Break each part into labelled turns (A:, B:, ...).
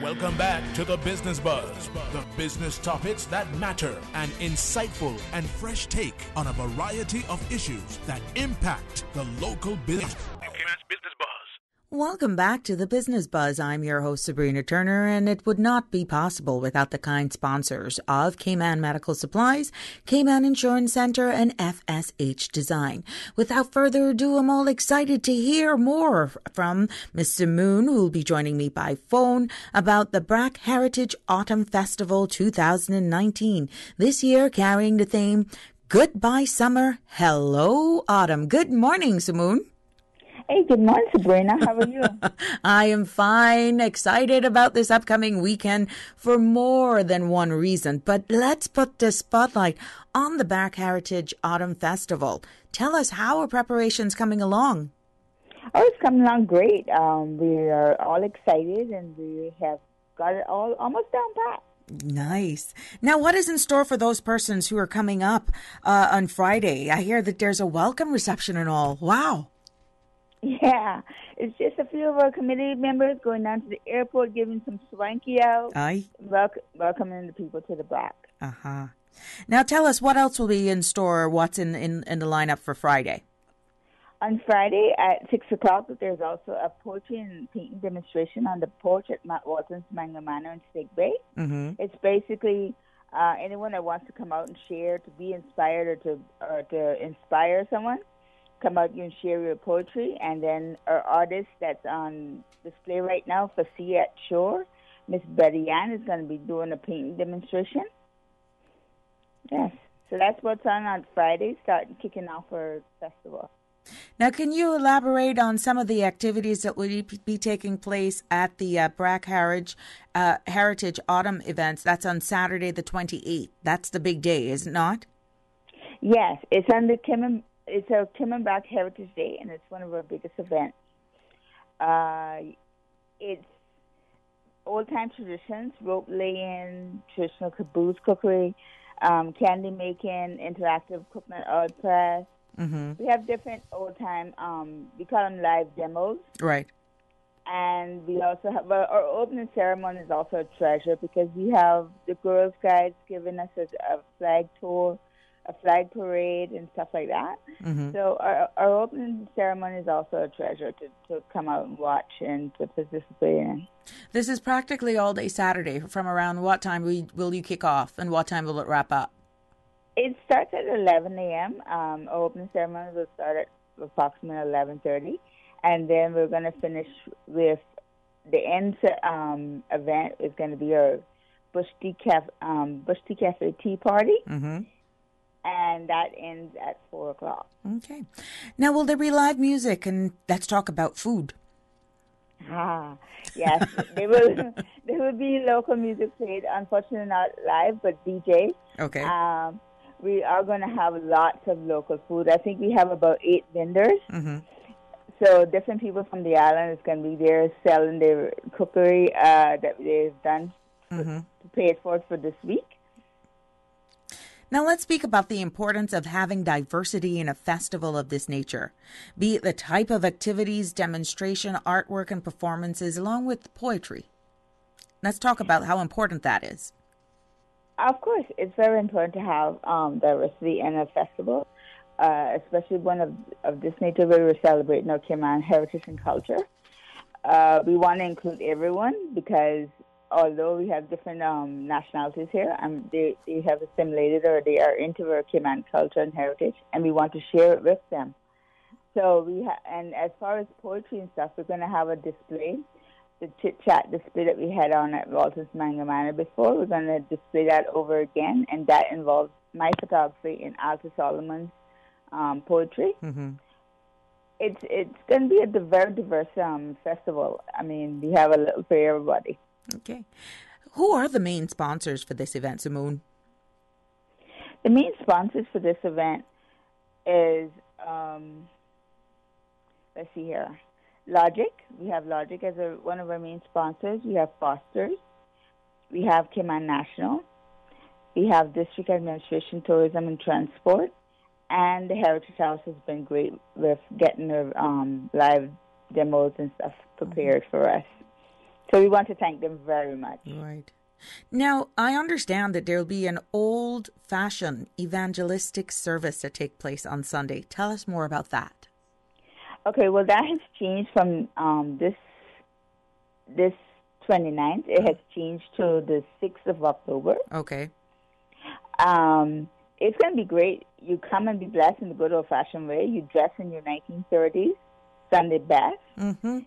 A: Welcome back to the Business Buzz, the business topics that matter, an insightful and fresh take on a variety of issues that impact the local business. Business Buzz.
B: Welcome back to the Business Buzz. I'm your host, Sabrina Turner, and it would not be possible without the kind sponsors of Cayman Medical Supplies, Cayman Insurance Center, and FSH Design. Without further ado, I'm all excited to hear more from Mr. Moon, who will be joining me by phone about the Brack Heritage Autumn Festival 2019. This year carrying the theme, Goodbye Summer, Hello Autumn. Good morning, Moon.
C: Hey, good morning, Sabrina. How are you?
B: I am fine, excited about this upcoming weekend for more than one reason. But let's put the spotlight on the Brack Heritage Autumn Festival. Tell us, how are preparations coming along?
C: Oh, it's coming along great. We are all excited, and we have got it all almost down pat.
B: Nice. Now, what is in store for those persons who are coming up on Friday? I hear that there's a welcome reception and all. Wow.
C: Yeah, it's just a few of our committee members going down to the airport, giving some swanky out.
B: Aye.
C: Welcoming the people to the Brack.
B: Uh-huh. Now tell us, what else will be in store, what's in the lineup for Friday?
C: On Friday at 6 o'clock, there's also a poetry and painting demonstration on the porch at Matt Walton's Mango Manor in Snake Bay. Mm-hmm. It's basically anyone that wants to come out and share, to be inspired or to inspire someone. Come out and share your poetry. And then our artist that's on display right now for Sea at Shore, Miss Betty Ann, is going to be doing a painting demonstration. Yes. So that's what's on Friday, kicking off our festival.
B: Now, can you elaborate on some of the activities that will be taking place at the Brack Heritage Autumn events? That's on Saturday the 28th. That's the big day, is it not?
C: Yes. It's on the It's our Cayman Brack Heritage Day, and it's one of our biggest events. It's old-time traditions, rope laying, traditional caboose cookery, candy making, interactive coconut oil press. Mm-hmm. We have different old-time, we call them live demos.
B: Right.
C: And we also have, our opening ceremony is also a treasure because we have the Girl Scouts giving us a flag tour, a flag parade, and stuff like that. Mm-hmm. So our opening ceremony is also a treasure to come out and watch and to participate in.
B: This is practically all day Saturday. From around what time will you kick off, and what time will it wrap up?
C: It starts at 11 a.m. Our opening ceremony will start at approximately 11:30, and then we're going to finish with the end event is going to be our Bush Tea Cafe tea party. Mm-hmm. And that ends at 4 o'clock.
B: Okay. Now, will there be live music? And let's talk about food.
C: Yes. there will be local music played. Unfortunately, not live, but DJ.
B: Okay.
C: We are going to have lots of local food. I think we have about 8 vendors. Mm-hmm. So different people from the island is going to be there selling their cookery that they've done prepared for this week.
B: Now let's speak about the importance of having diversity in a festival of this nature, be it the type of activities, demonstration, artwork, and performances, along with poetry. Let's talk about how important that is.
C: Of course, it's very important to have diversity in a festival, especially one of this nature where we're celebrating our Cayman heritage and culture. We want to include everyone because although we have different nationalities here, they have assimilated or they are into our Cayman culture and heritage, and we want to share it with them. So and as far as poetry and stuff, we're going to have a display, the chit-chat display that we had on at Walton's Mango Manor before. We're going to display that over again, and that involves my photography and Alta Solomon's poetry. Mm-hmm. It's going to be a very diverse festival. I mean, we have a little for everybody.
B: Okay. Who are the main sponsors for this event, Simone?
C: The main sponsors for this event is, let's see here, Logic. We have Logic as one of our main sponsors. We have Foster's. We have Cayman National. We have District Administration, Tourism and Transport. And the Heritage House has been great with getting their live demos and stuff prepared for us. So we want to thank them very much.
B: Right. Now, I understand that there'll be an old-fashioned evangelistic service to take place on Sunday. Tell us more about that.
C: Okay, well, that has changed from this 29th. It has changed to the 6th of October.
B: Okay.
C: It's going to be great. You come and be blessed in the good old-fashioned way. You dress in your 1930s Sunday best.
B: Mm-hmm.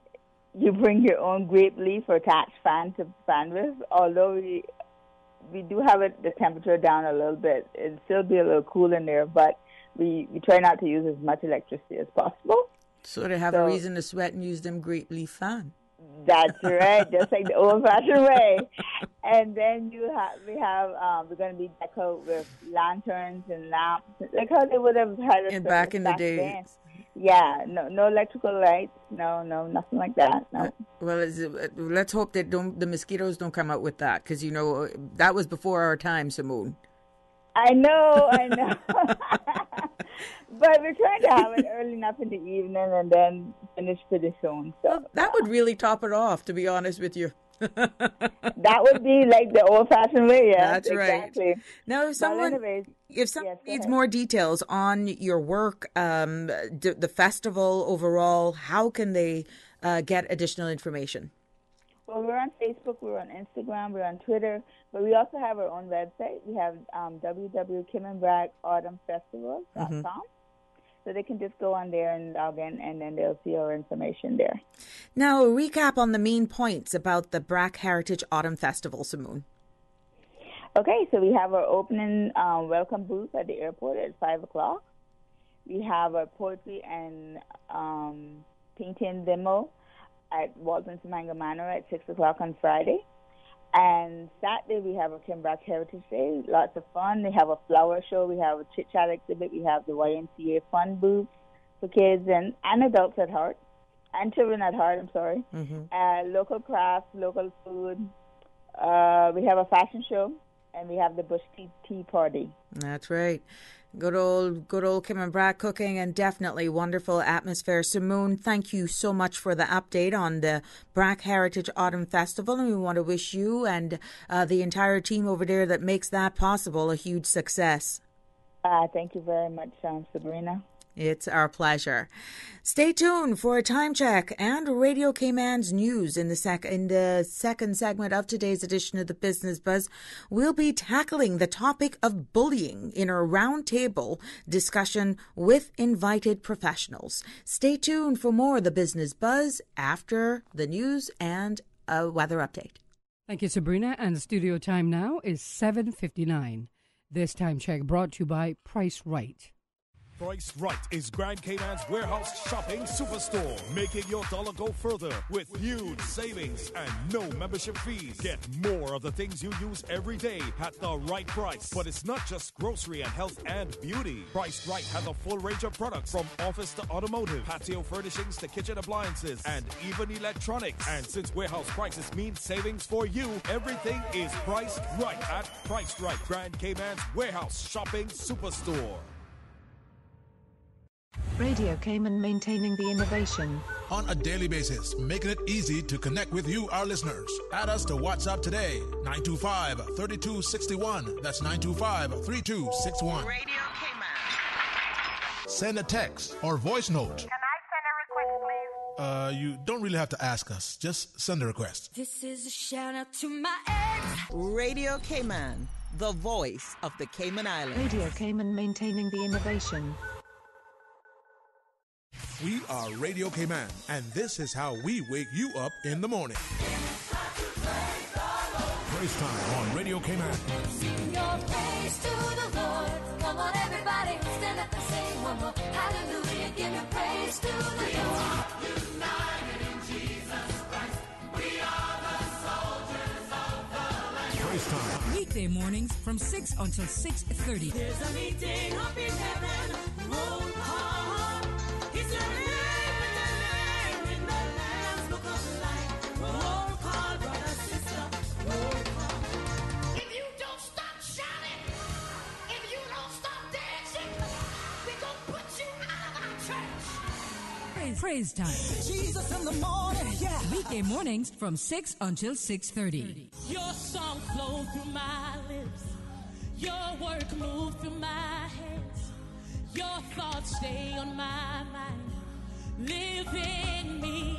C: You bring your own grape leaf or attached fan to fan with. Although we do have the temperature down a little bit, it'll still be a little cool in there, but we try not to use as much electricity as possible.
B: So they have a reason to sweat and use them grape leaf fan.
C: That's right, just like the old-fashioned way. And then we're going to be decorated with lanterns and lamps, like how they would have had it
B: back in the day.
C: Yeah, no electrical lights, no, nothing like that. No.
B: Well, let's hope that the mosquitoes don't come out with that, because that was before our time, Simone.
C: I know. But we're trying to have it early enough in the evening and then finish pretty soon. So
B: well, that would really top it off, to be honest with you.
C: That would be like the old-fashioned way, yeah.
B: That's exactly right. Now, if someone needs more details on your work, the festival overall, how can they get additional information?
C: Well, we're on Facebook, we're on Instagram, we're on Twitter, but we also have our own website. We have www.kimandbrackautumnfestival.com. Mm-hmm. So they can just go on there and log in, and then they'll see our information there.
B: Now, a recap on the main points about the Brack Heritage Autumn Festival, Simone.
C: Okay, so we have our opening welcome booth at the airport at 5 o'clock. We have our poetry and painting demo at Walton Samanga Manor at 6 o'clock on Friday. And Saturday, we have a Kim Brack Heritage Day. Lots of fun. They have a flower show. We have a chit-chat exhibit. We have the YMCA fun booth for kids and adults at heart. And children at heart, I'm sorry. Mm-hmm. Local crafts, local food. We have a fashion show. And we have the Bush Tea Party. That's
B: right. Good old Kim and Brack cooking, and definitely wonderful atmosphere. Simone, thank you so much for the update on the Brack Heritage Autumn Festival, and we want to wish you and the entire team over there that makes that possible a huge success.
C: Thank you very much, Sabrina.
B: It's our pleasure. Stay tuned for a time check and Radio Cayman's news in the second segment of today's edition of the Business Buzz. We'll be tackling the topic of bullying in a roundtable discussion with invited professionals. Stay tuned for more of the Business Buzz after the news and a weather update.
D: Thank you, Sabrina. And the studio time now is 7:59. This time check brought to you by Price Right.
A: Price Right is Grand Cayman's warehouse shopping superstore, making your dollar go further with huge savings and no membership fees. Get more of the things you use every day at the right price. But it's not just grocery and health and beauty. Price Right has a full range of products from office to automotive, patio furnishings to kitchen appliances, and even electronics. And since warehouse prices mean savings for you, everything is priced right at Price Right, Grand Cayman's warehouse shopping superstore.
E: Radio Cayman, maintaining the innovation.
A: On a daily basis, making it easy to connect with you, our listeners. Add us to WhatsApp today, 925-3261. That's 925-3261.
F: Radio Cayman.
A: Send a text or voice note.
F: Can I send a request, please?
A: You don't really have to ask us. Just send a request.
G: This is a shout out to my ex.
H: Radio Cayman, the voice of the Cayman Islands.
E: Radio Cayman, maintaining the innovation.
A: We are Radio Cayman, and this is how we wake you up in the morning. Praise time on Radio Cayman.
G: Sing your praise to the Lord. Come on, everybody, stand up and sing one more. Hallelujah, give your praise to the Lord.
I: United in Jesus Christ. We are the soldiers of the land.
A: Praise time.
J: Weekday mornings from 6 until 6:30.
G: There's a meeting up in heaven. Roll call. It's a name in the Lamb's Book of Life. Roll call, brother, sister. Roll call.
I: If you don't stop shouting, if you don't stop dancing, we're going to put you out of our church.
J: Praise Praise Time.
I: Jesus in the morning, yeah.
J: Weekday mornings from 6 until 6:30.
G: Your song flowed through my lips. Your work moved through my hands. Your thoughts stay on my mind. Live in me.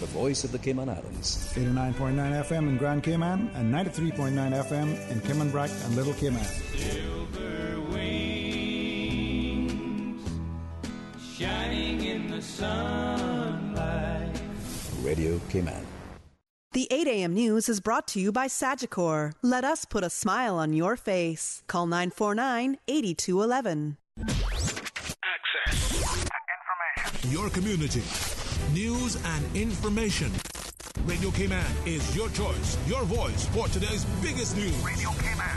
K: The voice of the Cayman Islands.
L: 89.9 FM in Grand Cayman and 93.9 FM in Cayman Brac and Little Cayman.
I: Silver wings shining in the sunlight.
K: Radio Cayman.
M: The 8 a.m. news is brought to you by Sagicor. Let us put a smile on your face. Call 949-8211.
A: Access. Information. Your community. News and information. Radio Cayman is your choice, your voice for today's biggest news. Radio Cayman.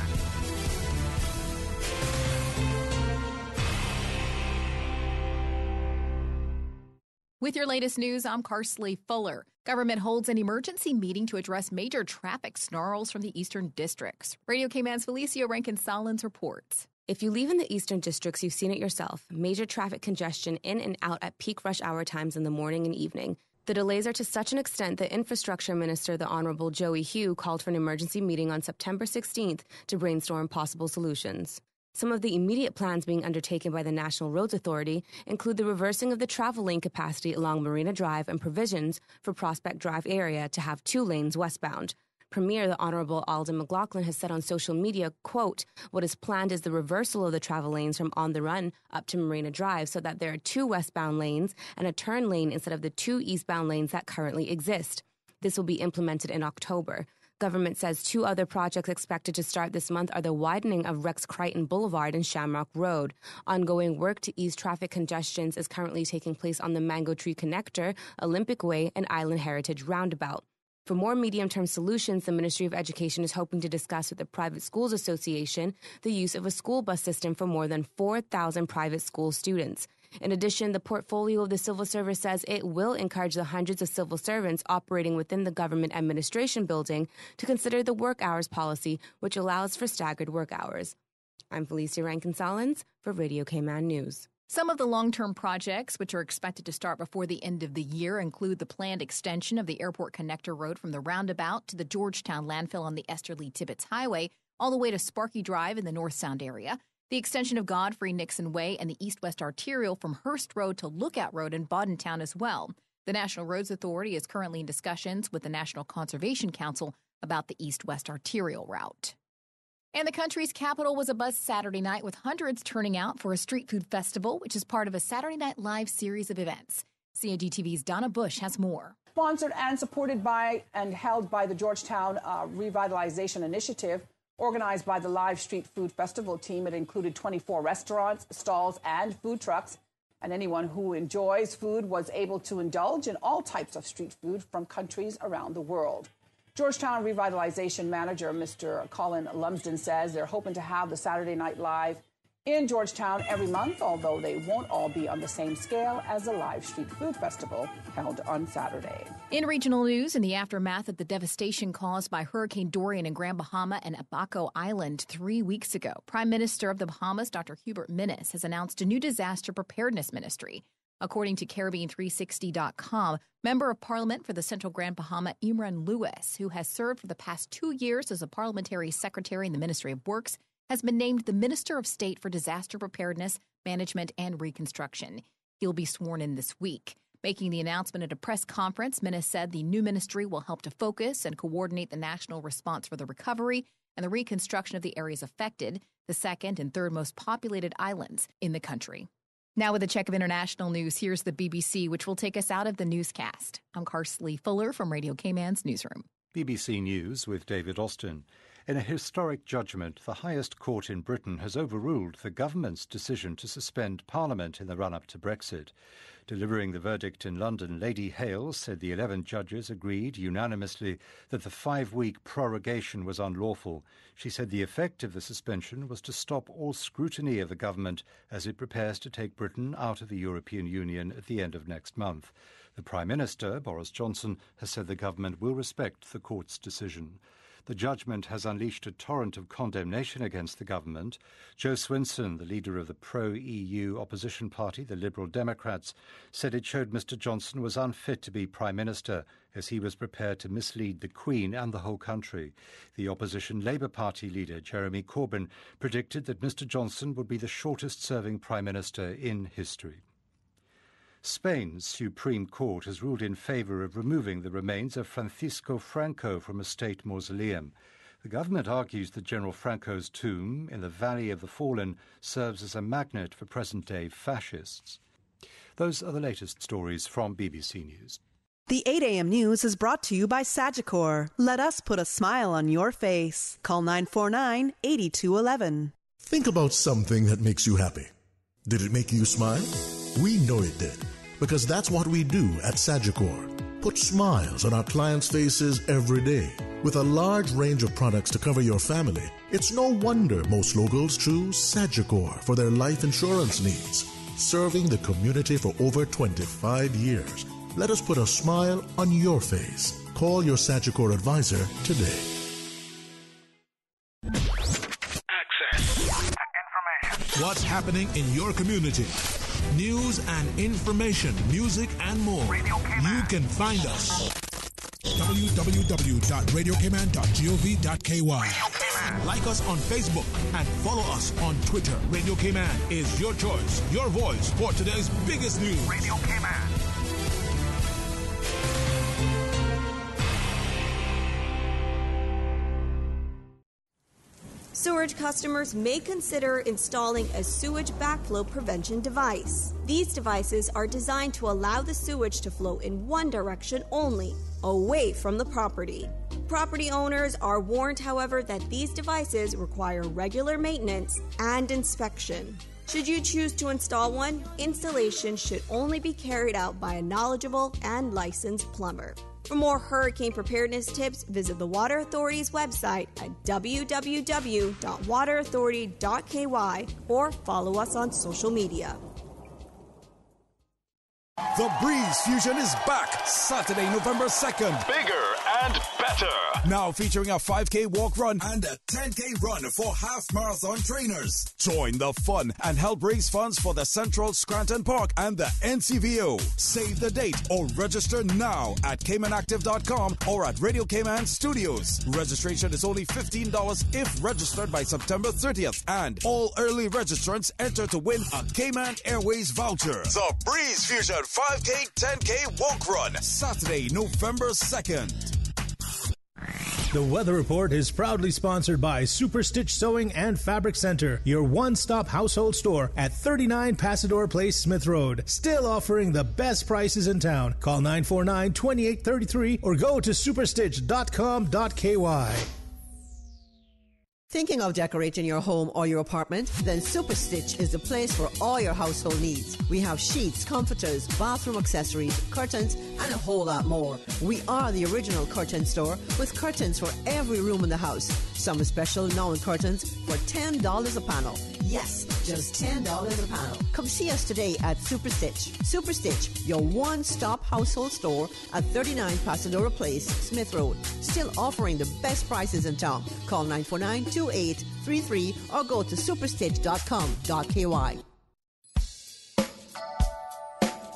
N: With your latest news, I'm Carsley Fuller. Government holds an emergency meeting to address major traffic snarls from the eastern districts. Radio Cayman's Felicia Rankin-Salins reports.
O: If you live in the eastern districts, you've seen it yourself. Major traffic congestion in and out at peak rush hour times in the morning and evening. The delays are to such an extent that Infrastructure Minister, the Honourable Joey Hugh, called for an emergency meeting on September 16th to brainstorm possible solutions. Some of the immediate plans being undertaken by the National Roads Authority include the reversing of the travel lane capacity along Marina Drive and provisions for Prospect Drive area to have 2 lanes westbound. Premier, the Honourable Alden McLaughlin, has said on social media, quote, what is planned is the reversal of the travel lanes from On the Run up to Marina Drive so that there are 2 westbound lanes and a turn lane instead of the 2 eastbound lanes that currently exist. This will be implemented in October. Government says 2 other projects expected to start this month are the widening of Rex Crichton Boulevard and Shamrock Road. Ongoing work to ease traffic congestions is currently taking place on the Mango Tree Connector, Olympic Way, and Island Heritage Roundabout. For more medium-term solutions, the Ministry of Education is hoping to discuss with the Private Schools Association the use of a school bus system for more than 4,000 private school students. In addition, the portfolio of the civil service says it will encourage the hundreds of civil servants operating within the government administration building to consider the work hours policy, which allows for staggered work hours. I'm Felicia Rankin-Salins for Radio Cayman News.
N: Some of the long-term projects, which are expected to start before the end of the year, include the planned extension of the Airport Connector Road from the roundabout to the Georgetown landfill on the Esterly Tibbetts Highway, all the way to Sparky Drive in the North Sound area, the extension of Godfrey Nixon Way and the east-west arterial from Hearst Road to Lookout Road in Boddentown as well. The National Roads Authority is currently in discussions with the National Conservation Council about the east-west arterial route. And the country's capital was abuzz Saturday night with hundreds turning out for a street food festival, which is part of a Saturday Night Live series of events. CNG-TV's Donna Bush has more.
P: Sponsored and supported by and held by the Georgetown Revitalization Initiative, organized by the Live Street Food Festival team, it included 24 restaurants, stalls, and food trucks. And anyone who enjoys food was able to indulge in all types of street food from countries around the world. Georgetown Revitalization Manager Mr. Colin Lumsden says they're hoping to have the Saturday Night Live in Georgetown every month, although they won't all be on the same scale as the Live Street Food Festival held on Saturday.
N: In regional news, in the aftermath of the devastation caused by Hurricane Dorian in Grand Bahama and Abaco Island 3 weeks ago, Prime Minister of the Bahamas, Dr. Hubert Minnis, has announced a new disaster preparedness ministry. According to Caribbean360.com, Member of Parliament for the Central Grand Bahama, Imran Lewis, who has served for the past 2 years as a parliamentary secretary in the Ministry of Works, has been named the Minister of State for Disaster Preparedness, Management, and Reconstruction. He'll be sworn in this week. Making the announcement at a press conference, Minnis said the new ministry will help to focus and coordinate the national response for the recovery and the reconstruction of the areas affected, the second and third most populated islands in the country. Now with a check of international news, here's the BBC, which will take us out of the newscast. I'm Carsley Fuller from Radio Cayman's newsroom.
Q: BBC News with David Austin. In a historic judgment, the highest court in Britain has overruled the government's decision to suspend Parliament in the run-up to Brexit. Delivering the verdict in London, Lady Hale said the 11 judges agreed unanimously that the 5-week prorogation was unlawful. She said the effect of the suspension was to stop all scrutiny of the government as it prepares to take Britain out of the European Union at the end of next month. The Prime Minister, Boris Johnson, has said the government will respect the court's decision. The judgment has unleashed a torrent of condemnation against the government. Joe Swinson, the leader of the pro-EU opposition party, the Liberal Democrats, said it showed Mr Johnson was unfit to be Prime Minister, as he was prepared to mislead the Queen and the whole country. The opposition Labour Party leader, Jeremy Corbyn, predicted that Mr Johnson would be the shortest-serving Prime Minister in history. Spain's Supreme Court has ruled in favour of removing the remains of Francisco Franco from a state mausoleum. The government argues that General Franco's tomb in the Valley of the Fallen serves as a magnet for present-day fascists. Those are the latest stories from BBC News.
M: The 8 a.m. news is brought to you by Sagicor. Let us put a smile on your face. Call 949-8211.
R: Think about something that makes you happy. Did it make you smile? We know it did, because that's what we do at Sagicor. Put smiles on our clients' faces every day. With a large range of products to cover your family, it's no wonder most locals choose Sagicor for their life insurance needs. Serving the community for over 25 years. Let us put a smile on your face. Call your Sagicor advisor today.
A: Access. Information. What's happening in your community? News and information, music and more. You can find us. www.radiocayman.gov.ky. Like us on Facebook and follow us on Twitter. Radio Cayman is your choice, your voice for today's biggest news. Radio Cayman.
S: Sewerage customers may consider installing a sewage backflow prevention device. These devices are designed to allow the sewage to flow in one direction only, away from the property. Property owners are warned, however, that these devices require regular maintenance and inspection. Should you choose to install one, installation should only be carried out by a knowledgeable and licensed plumber. For more hurricane preparedness tips, visit the Water Authority's website at www.waterauthority.ky or follow us on social media.
T: The Breeze Fusion is back Saturday, November 2nd.
A: Bigger and better.
T: Now featuring a 5K walk run and a 10K run for half marathon trainers. Join the fun and help raise funds for the Central Scranton Park and the NCVO. Save the date or register now at CaymanActive.com or at Radio Cayman Studios. Registration is only $15 if registered by September 30th. And all early registrants enter to win a Cayman Airways voucher.
A: The Breeze Fusion 5K, 10K walk run.
T: Saturday, November 2nd.
U: The Weather Report is proudly sponsored by Super Stitch Sewing and Fabric Center, your one-stop household store at 39 Pasador Place, Smith Road. Still offering the best prices in town. Call 949-2833 or go to superstitch.com.ky.
V: Thinking of decorating your home or your apartment? Then Super Stitch is the place for all your household needs. We have sheets, comforters, bathroom accessories, curtains, and a whole lot more. We are the original curtain store with curtains for every room in the house. Some special known curtains for $10 a panel. Yes, just $10 a panel. Come see us today at Super Stitch. Super Stitch, your one-stop household store at 39 Pasadora Place, Smith Road. Still offering the best prices in town. Call 949-2833 or go to superstitch.com.ky.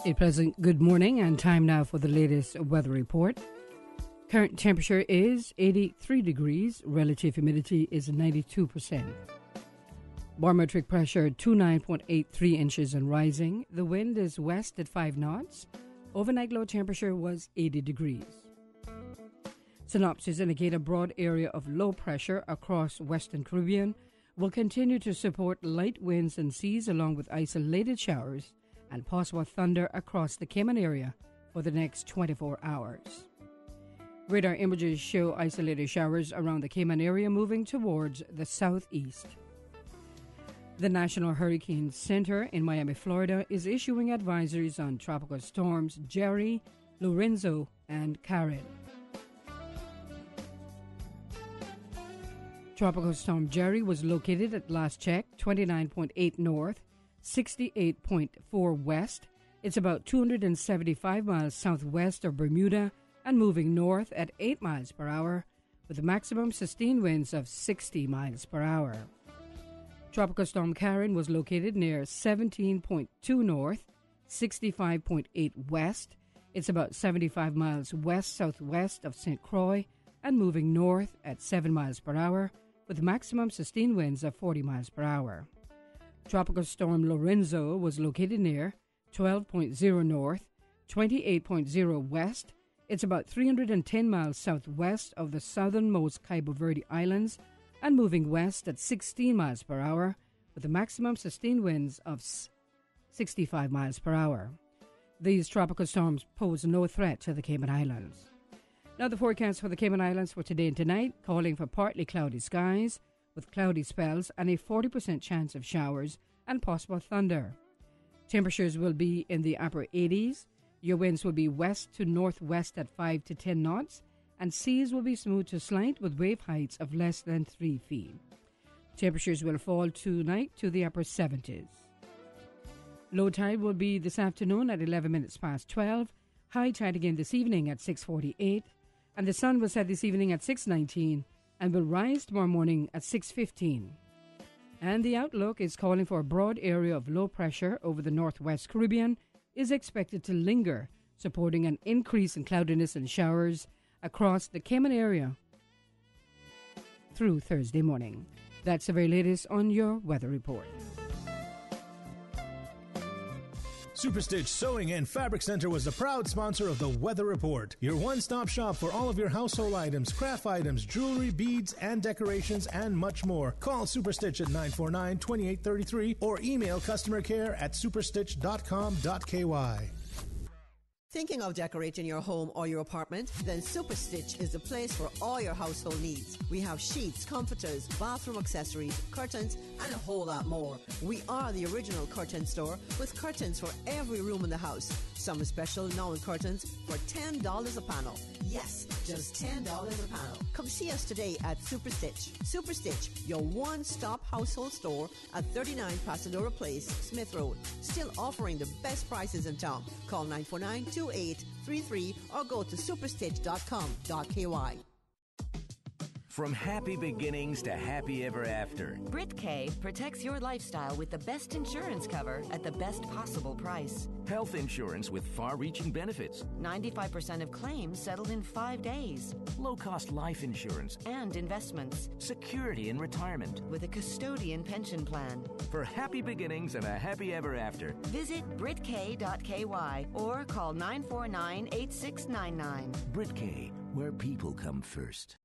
D: A pleasant good morning and time now for the latest weather report. Current temperature is 83 degrees. Relative humidity is 92%. Barometric pressure 29.83 inches and rising. The wind is west at 5 knots. Overnight low temperature was 80 degrees. Synopsis indicate a broad area of low pressure across Western Caribbean will continue to support light winds and seas along with isolated showers and possible thunder across the Cayman area for the next 24 hours. Radar images show isolated showers around the Cayman area moving towards the southeast. The National Hurricane Center in Miami, Florida is issuing advisories on tropical storms Jerry, Lorenzo, and Karen. Tropical storm Jerry was located at last check 29.8 north, 68.4 west. It's about 275 miles southwest of Bermuda and moving north at 8 miles per hour with maximum sustained winds of 60 miles per hour. Tropical Storm Karen was located near 17.2 north, 65.8 west. It's about 75 miles west-southwest of St. Croix and moving north at 7 miles per hour with maximum sustained winds of 40 miles per hour. Tropical Storm Lorenzo was located near 12.0 north, 28.0 west. It's about 310 miles southwest of the southernmost Cabo Verde Islands and moving west at 16 miles per hour with a maximum sustained winds of 65 miles per hour. These tropical storms pose no threat to the Cayman Islands. Now the forecast for the Cayman Islands for today and tonight, calling for partly cloudy skies with cloudy spells and a 40% chance of showers and possible thunder. Temperatures will be in the upper 80s. Your winds will be west to northwest at 5 to 10 knots, and seas will be smooth to slight with wave heights of less than 3 feet. Temperatures will fall tonight to the upper 70s. Low tide will be this afternoon at 11 minutes past 12. High tide again this evening at 6:48. And the sun will set this evening at 6:19 and will rise tomorrow morning at 6:15. And the outlook is calling for a broad area of low pressure over the northwest Caribbean is expected to linger, supporting an increase in cloudiness and showers across the Cayman area through Thursday morning. That's the very latest on your weather report.
U: Superstitch Sewing and Fabric Center was the proud sponsor of the Weather Report, your one-stop shop for all of your household items, craft items, jewelry, beads, and decorations, and much more. Call Superstitch at 949-2833 or email customer care at superstitch.com.ky.
V: Thinking of decorating your home or your apartment? Then Superstitch is the place for all your household needs. We have sheets, comforters, bathroom accessories, curtains, and a whole lot more. We are the original curtain store with curtains for every room in the house. Some special known curtains for $10 a panel. Yes, just $10 a panel. Come see us today at Superstitch. Superstitch, your one-stop household store at 39 Pasadena Place, Smith Road. Still offering the best prices in town. Call 949-2833 or go to superstitch.com.ky.
B: From happy beginnings to happy ever after.
C: Brit-K protects your lifestyle with the best insurance cover at the best possible price.
B: Health insurance with far-reaching benefits.
C: 95% of claims settled in 5 days.
B: Low-cost life insurance.
C: And investments.
B: Security in retirement.
C: With a custodian pension plan.
B: For happy beginnings and a happy ever after.
C: Visit Brit-K.ky or call 949-8699.
B: Brit-K, where people come first.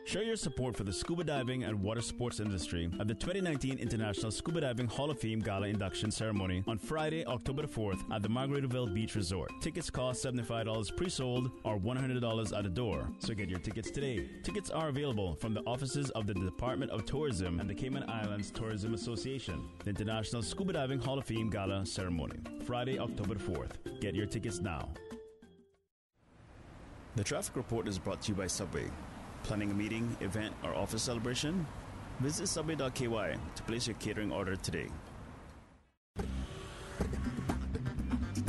W: Show your support for the scuba diving and water sports industry at the 2019 International Scuba Diving Hall of Fame Gala Induction Ceremony on Friday, October 4th at the Margaritaville Beach Resort. Tickets cost $75 pre-sold or $100 at the door, so get your tickets today. Tickets are available from the offices of the Department of Tourism and the Cayman Islands Tourism Association. The International Scuba Diving Hall of Fame Gala Ceremony, Friday, October 4th. Get your tickets now. The traffic report is brought to you by Subway. Planning a meeting, event, or office celebration? Visit subway.ky to place your catering order today.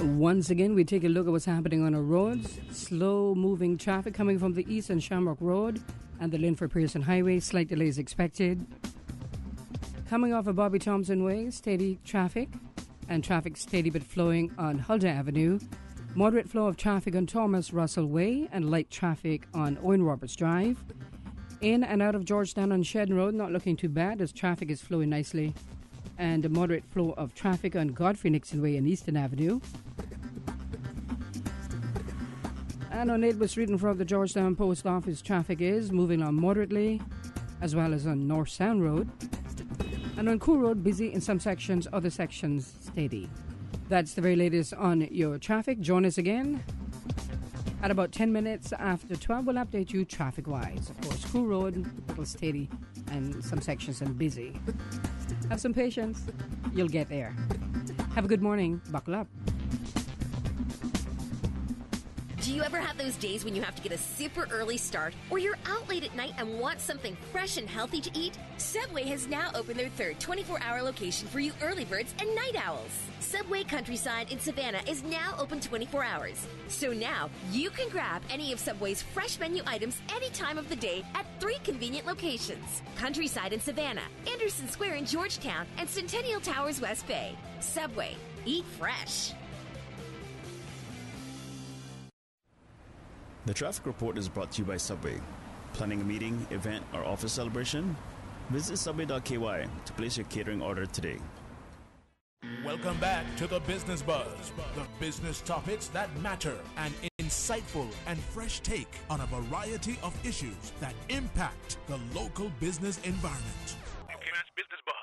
D: Once again, we take a look at what's happening on our roads. Slow-moving traffic coming from the east on Shamrock Road and the Linford Pearson Highway. Slight delays expected. Coming off of Bobby Thompson Way, steady traffic, and traffic steady but flowing on Huldah Avenue. Moderate flow of traffic on Thomas Russell Way and light traffic on Owen Roberts Drive. In and out of Georgetown on Shedden Road, not looking too bad as traffic is flowing nicely. And a moderate flow of traffic on Godfrey Nixon Way and Eastern Avenue. And on Edward Street in front of the Georgetown Post Office, traffic is moving on moderately, as well as on North Sound Road. And on Cool Road, busy in some sections, other sections steady. That's the very latest on your traffic. Join us again at about 10 minutes after 12. We'll update you traffic-wise. Of course, Cool Road, a little steady, and some sections are busy. Have some patience. You'll get there. Have a good morning. Buckle up.
E: you ever have those days when you have to get a super early start, or you're out late at night and want something fresh and healthy to eat? Subway has now opened their third 24-hour location for you early birds and night owls. Subway Countryside in Savannah is now open 24 hours. So now you can grab any of Subway's fresh menu items any time of the day at 3 convenient locations: Countryside in Savannah, Anderson Square in Georgetown, and Centennial Towers West Bay. Subway. Eat fresh.
W: The traffic report is brought to you by Subway. Planning a meeting, event, or office celebration? Visit subway.ky to place your catering order today.
A: Welcome back to the Business Buzz, the business topics that matter, an insightful and fresh take on a variety of issues that impact the local business environment. Business Buzz.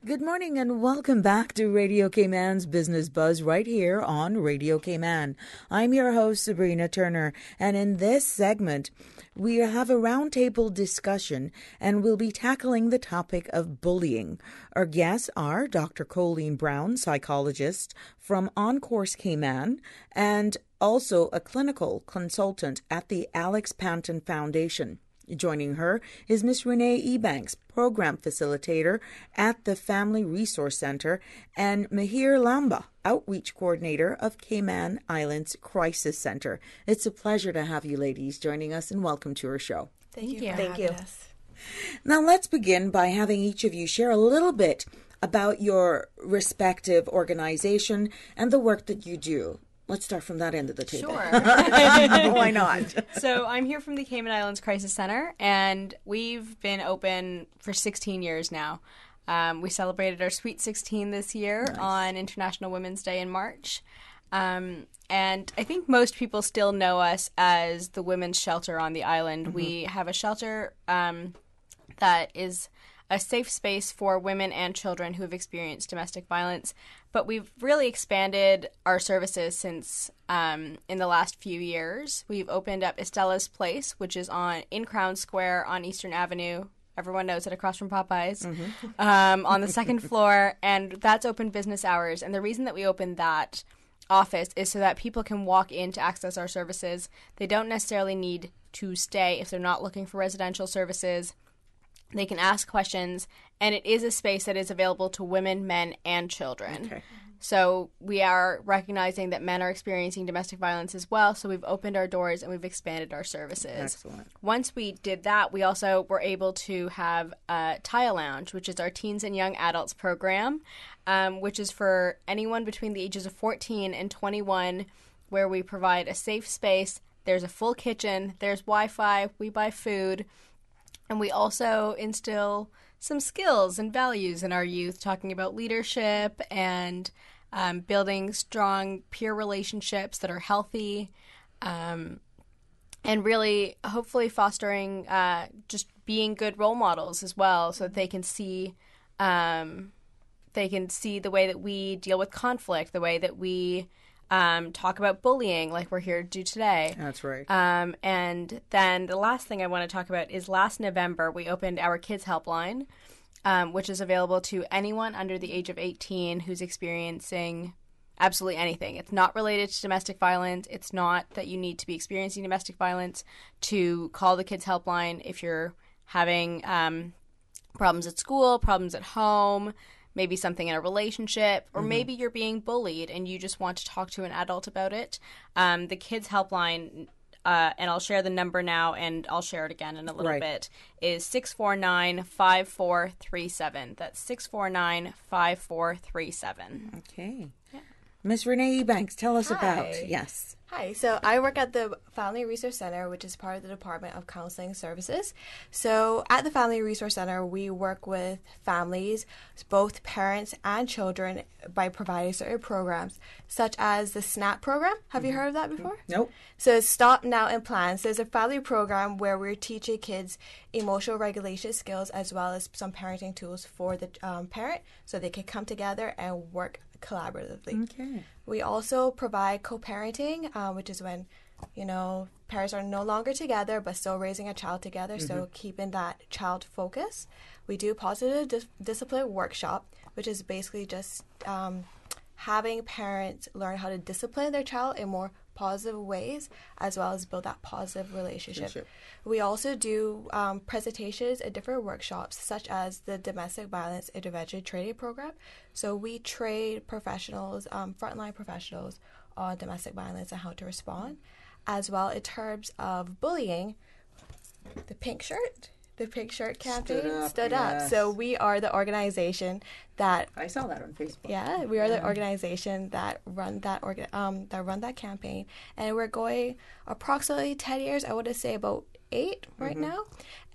F: Good morning and welcome back to Radio Cayman's Business Buzz right here on Radio Cayman. I'm your host, Sabrina Turner, and in this segment, we have a roundtable discussion and we'll be tackling the topic of bullying. Our guests are Dr. Colleen Brown, psychologist from On Course Cayman, and also a clinical consultant at the Alex Panton Foundation. Joining her is Ms. Renee Ebanks, program facilitator at the Family Resource Center, and Mahir Lamba, outreach coordinator of Cayman Islands Crisis Center. It's a pleasure to have you ladies joining us, and welcome to our show.
H: Thank you.
F: Thank you. Now let's begin by having each of you share a little bit about your respective organization and the work that you do. Let's start from that end of the table.
H: Sure.
F: Why not?
H: So I'm here from the Cayman Islands Crisis Center, and we've been open for 16 years now. We celebrated our Sweet 16 this year on International Women's Day in March. And I think most people still know us as the women's shelter on the island. Mm-hmm. We have a shelter that is a safe space for women and children who have experienced domestic violence. But we've really expanded our services since in the last few years. We've opened up Estella's Place, which is in Crown Square on Eastern Avenue. Everyone knows it, across from Popeyes, on the second floor. And that's open business hours. And the reason that we opened that office is so that people can walk in to access our services. They don't necessarily need to stay if they're not looking for residential services. They can ask questions, and it is a space that is available to women, men, and children. Okay. So we are recognizing that men are experiencing domestic violence as well, so we've opened our doors and we've expanded our services.
F: Excellent.
H: Once we did that, we also were able to have Tile Lounge, which is our teens and young adults program, which is for anyone between the ages of 14 and 21, where we provide a safe space. There's a full kitchen, there's Wi-Fi, we buy food. And we also instill some skills and values in our youth, talking about leadership and building strong peer relationships that are healthy, and really hopefully fostering just being good role models as well, so that they can see the way that we deal with conflict, the way that we talk about bullying like we're here to do today.
F: That's right.
H: And then the last thing I want to talk about is last November we opened our Kids Helpline, which is available to anyone under the age of 18 who's experiencing absolutely anything. It's not related to domestic violence. It's not that you need to be experiencing domestic violence to call the Kids Helpline if you're having problems at school, problems at home, maybe something in a relationship, or maybe you're being bullied and you just want to talk to an adult about it. The Kids Helpline, and I'll share the number now and I'll share it again in a little bit, is 649-5437. That's 649-5437.
F: Okay. Yeah. Ms. Renee Ebanks, tell us about, yes.
X: Hi, so I work at the Family Resource Center, which is part of the Department of Counseling Services. So at the Family Resource Center, we work with families, both parents and children, by providing certain programs, such as the SNAP program. Have you heard of that before?
F: Nope.
X: So it's Stop Now and Plan. So it's a family program where we're teaching kids emotional regulation skills as well as some parenting tools for the parent, so they can come together and work collaboratively.
F: Okay.
X: We also provide co-parenting, which is when, parents are no longer together but still raising a child together, so keeping that child focus. We do positive discipline workshop, which is basically just having parents learn how to discipline their child in more positive ways, as well as build that positive relationship. We also do presentations and different workshops, such as the Domestic Violence Intervention Training Program. So we train professionals, frontline professionals, on domestic violence and how to respond. As well, in terms of bullying, the pink shirt campaign stood up.
F: Yes.
X: So we are the organization that
F: I saw that on Facebook.
X: Yeah, we are the organization that run that campaign, and we're going approximately 10 years. I want to say about 8 right now.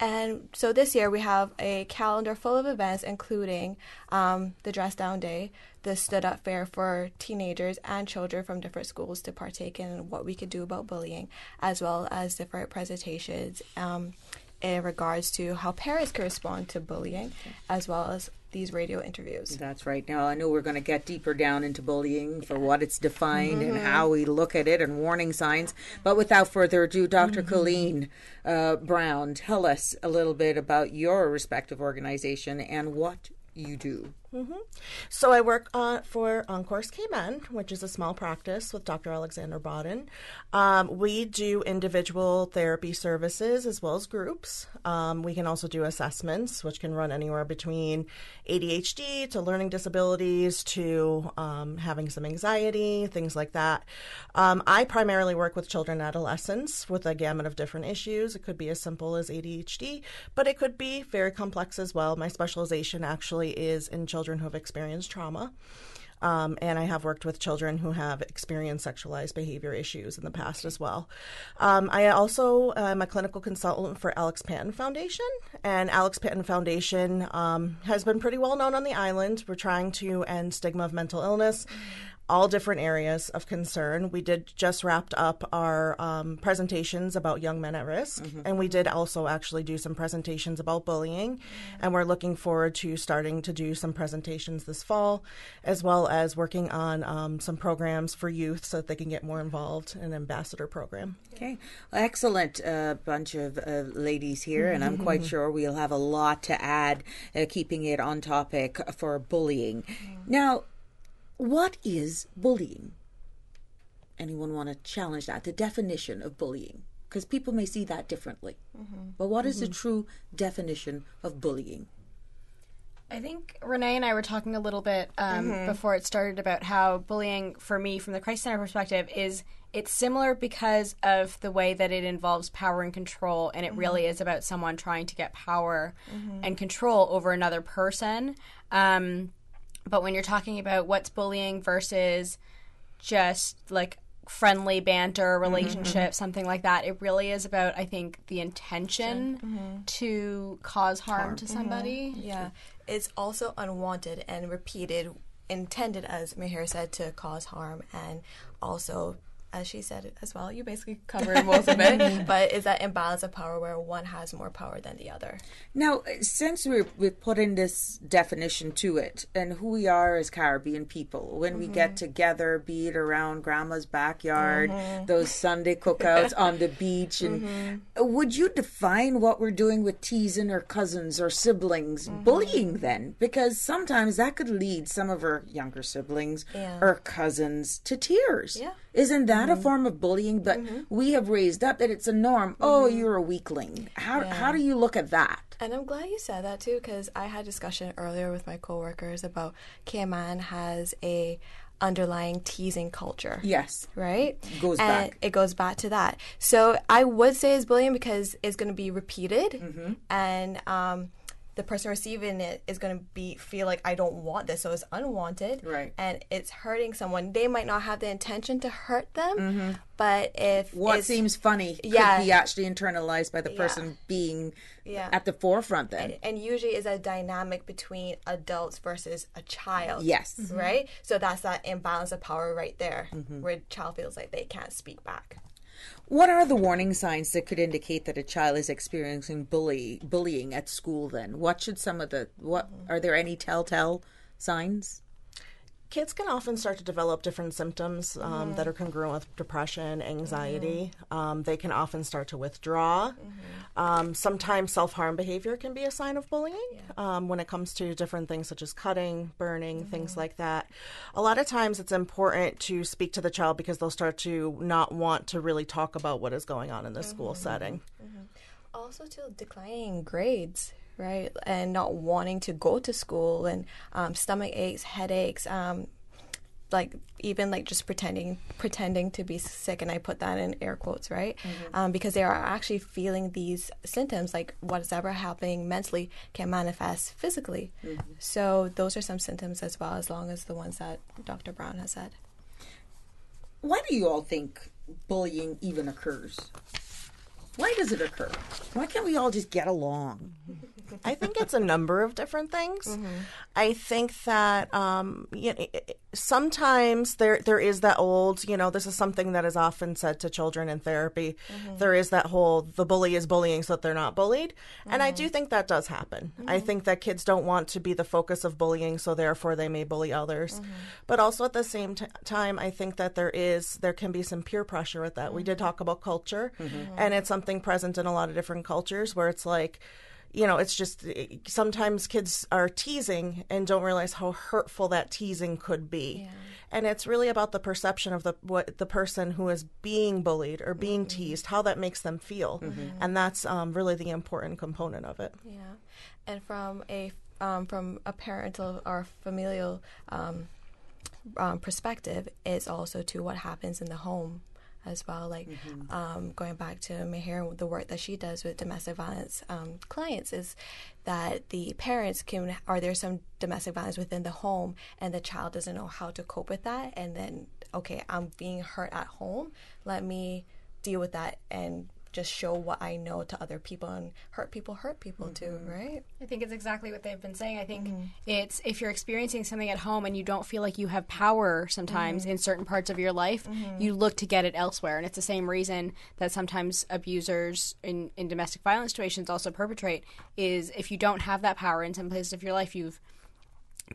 X: And so this year we have a calendar full of events, including the Dress Down Day, the Stood Up Fair for teenagers and children from different schools to partake in what we could do about bullying, as well as different presentations in regards to how parents can respond to bullying, as well as these radio interviews.
F: That's right. Now, I know we're going to get deeper down into bullying for what it's defined and how we look at it and warning signs. But without further ado, Dr. Colleen Brown, tell us a little bit about your respective organization and what you do.
G: So I work for Encourse Cayman, which is a small practice with Dr. Alexander Bodden. We do individual therapy services as well as groups. We can also do assessments, which can run anywhere between ADHD to learning disabilities to having some anxiety, things like that. I primarily work with children and adolescents with a gamut of different issues. It could be as simple as ADHD, but it could be very complex as well. My specialization actually is in children who have experienced trauma. And I have worked with children who have experienced sexualized behavior issues in the past as well. I also am a clinical consultant for Alex Patton Foundation, and Alex Patton Foundation has been pretty well known on the island. We're trying to end stigma of mental illness. All different areas of concern. We did just wrapped up our presentations about young men at risk, and we did also actually do some presentations about bullying, and we're looking forward to starting to do some presentations this fall, as well as working on some programs for youth so that they can get more involved in an ambassador program.
F: Okay, excellent bunch of ladies here, and I'm quite sure we'll have a lot to add, keeping it on topic for bullying. Now, what is bullying? Anyone want to challenge that? The definition of bullying? Because people may see that differently. But what is the true definition of bullying?
H: I think Renee and I were talking a little bit before it started about how bullying, for me, from the Crisis Center perspective, it's similar because of the way that it involves power and control, and it really is about someone trying to get power and control over another person. But when you're talking about what's bullying versus just like friendly banter, relationship, something like that, it really is about, I think, the intention to cause harm to somebody.
X: Yeah. It's also unwanted and repeated, intended, as Mihir said, to cause harm, and also, as she said as well, you basically covered most of it, but is that imbalance of power where one has more power than the other.
F: Now, since we've put in this definition to it, and who we are as Caribbean people, when we get together, be it around grandma's backyard, those Sunday cookouts on the beach, and would you define what we're doing with teasing our cousins or siblings bullying then? Because sometimes that could lead some of our younger siblings or cousins to tears. Isn't that a form of bullying? But we have raised up that it's a norm. Oh, you're a weakling. How do you look at that?
X: And I'm glad you said that too, because I had a discussion earlier with my coworkers about Cayman has a underlying teasing culture.
F: Yes.
X: Right?
F: It
X: goes back to that. So I would say it's bullying because it's going to be repeated, and the person receiving it is going to feel like, I don't want this, so it's unwanted,
F: right? And
X: it's hurting someone. They might not have the intention to hurt them, but if
F: what seems funny could be actually internalized by the person being at the forefront then.
X: And usually is a dynamic between adults versus a child.
F: Yes.
X: Right? So that's that imbalance of power right there, where the child feels like they can't speak back.
F: What are the warning signs that could indicate that a child is experiencing bullying at school then? What should are there any telltale signs?
G: Kids can often start to develop different symptoms that are congruent with depression, anxiety. They can often start to withdraw. Sometimes self-harm behavior can be a sign of bullying when it comes to different things such as cutting, burning, things like that. A lot of times it's important to speak to the child because they'll start to not want to really talk about what is going on in the school setting.
X: Also to declining grades, right, and not wanting to go to school, and stomach aches, headaches, just pretending to be sick, and I put that in air quotes, right, because they are actually feeling these symptoms, like whatever happening mentally can manifest physically. So those are some symptoms as well, as long as the ones that Dr. Brown has said.
F: Why do you all think bullying even occurs? Why does it occur? Why can't we all just get along?
G: I think it's a number of different things. I think that sometimes there is that old, this is something that is often said to children in therapy. There is that whole, the bully is bullying so that they're not bullied. And I do think that does happen. I think that kids don't want to be the focus of bullying, so therefore they may bully others. But also at the same time, I think that there can be some peer pressure with that. We did talk about culture, and it's something present in a lot of different cultures where it's like, it's just sometimes kids are teasing and don't realize how hurtful that teasing could be. And it's really about the perception of what the person who is being bullied or being teased, how that makes them feel. And that's really the important component of it.
X: And from a parental or familial perspective, is also to what happens in the home as well, like going back to Meher, the work that she does with domestic violence clients, is that the parents there's some domestic violence within the home and the child doesn't know how to cope with that, and then, okay, I'm being hurt at home, let me deal with that and just show what I know to other people, and hurt people too, right?
H: I think it's exactly what they've been saying. I think it's, if you're experiencing something at home and you don't feel like you have power sometimes in certain parts of your life, you look to get it elsewhere. And it's the same reason that sometimes abusers in domestic violence situations also perpetrate, is if you don't have that power in some places of your life, you've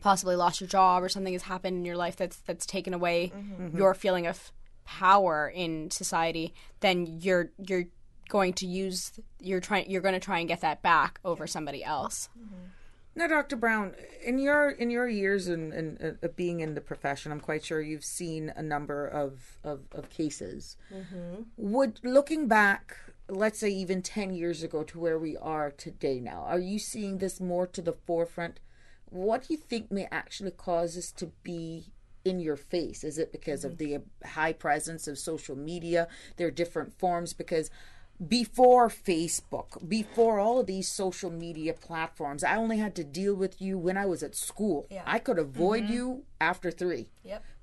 H: possibly lost your job or something has happened in your life that's taken away your feeling of power in society, then you're going to try and get that back over somebody else.
F: Now, Dr. Brown, in your years in being in the profession, I'm quite sure you've seen a number of cases. Looking back, let's say even 10 years ago to where we are today now, are you seeing this more to the forefront? What do you think may actually cause this to be in your face? Is it because of the high presence of social media? There are different forms, because before Facebook, before all of these social media platforms, I only had to deal with you when I was at school. I could avoid you after 3.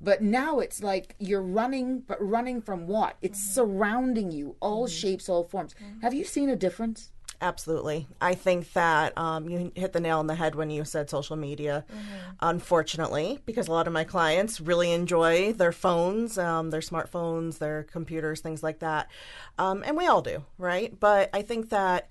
F: But now it's like you're running, but running from what? It's surrounding you, all shapes, all forms. Have you seen a difference?
G: Absolutely. I think that you hit the nail on the head when you said social media, unfortunately, because a lot of my clients really enjoy their phones, their smartphones, their computers, things like that. And we all do, right? But I think that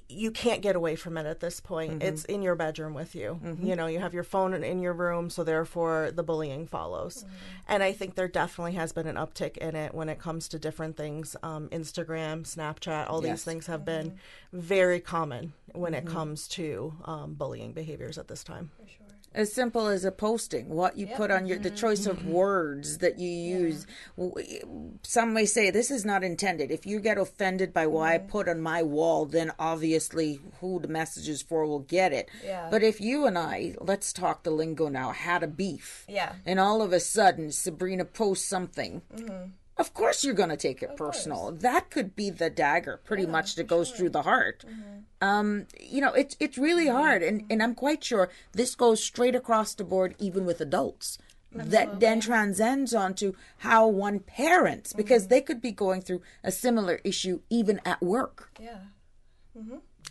G: you can't get away from it at this point. It's in your bedroom with you. You have your phone in your room, so therefore the bullying follows. And I think there definitely has been an uptick in it when it comes to different things. Instagram, Snapchat, all these things have been very common when it comes to bullying behaviors at this time. For sure.
F: As simple as a posting, what you put on the choice of words that you use. Some may say this is not intended. If you get offended by what I put on my wall, then obviously who the message is for will get it. But if you and I, let's talk the lingo now, had a beef, and all of a sudden Sabrina posts something, of course you're going to take it personal. That could be the dagger pretty much that goes through the heart. It's really hard. And I'm quite sure this goes straight across the board, even with adults. That then transcends onto how one parents, because they could be going through a similar issue even at work.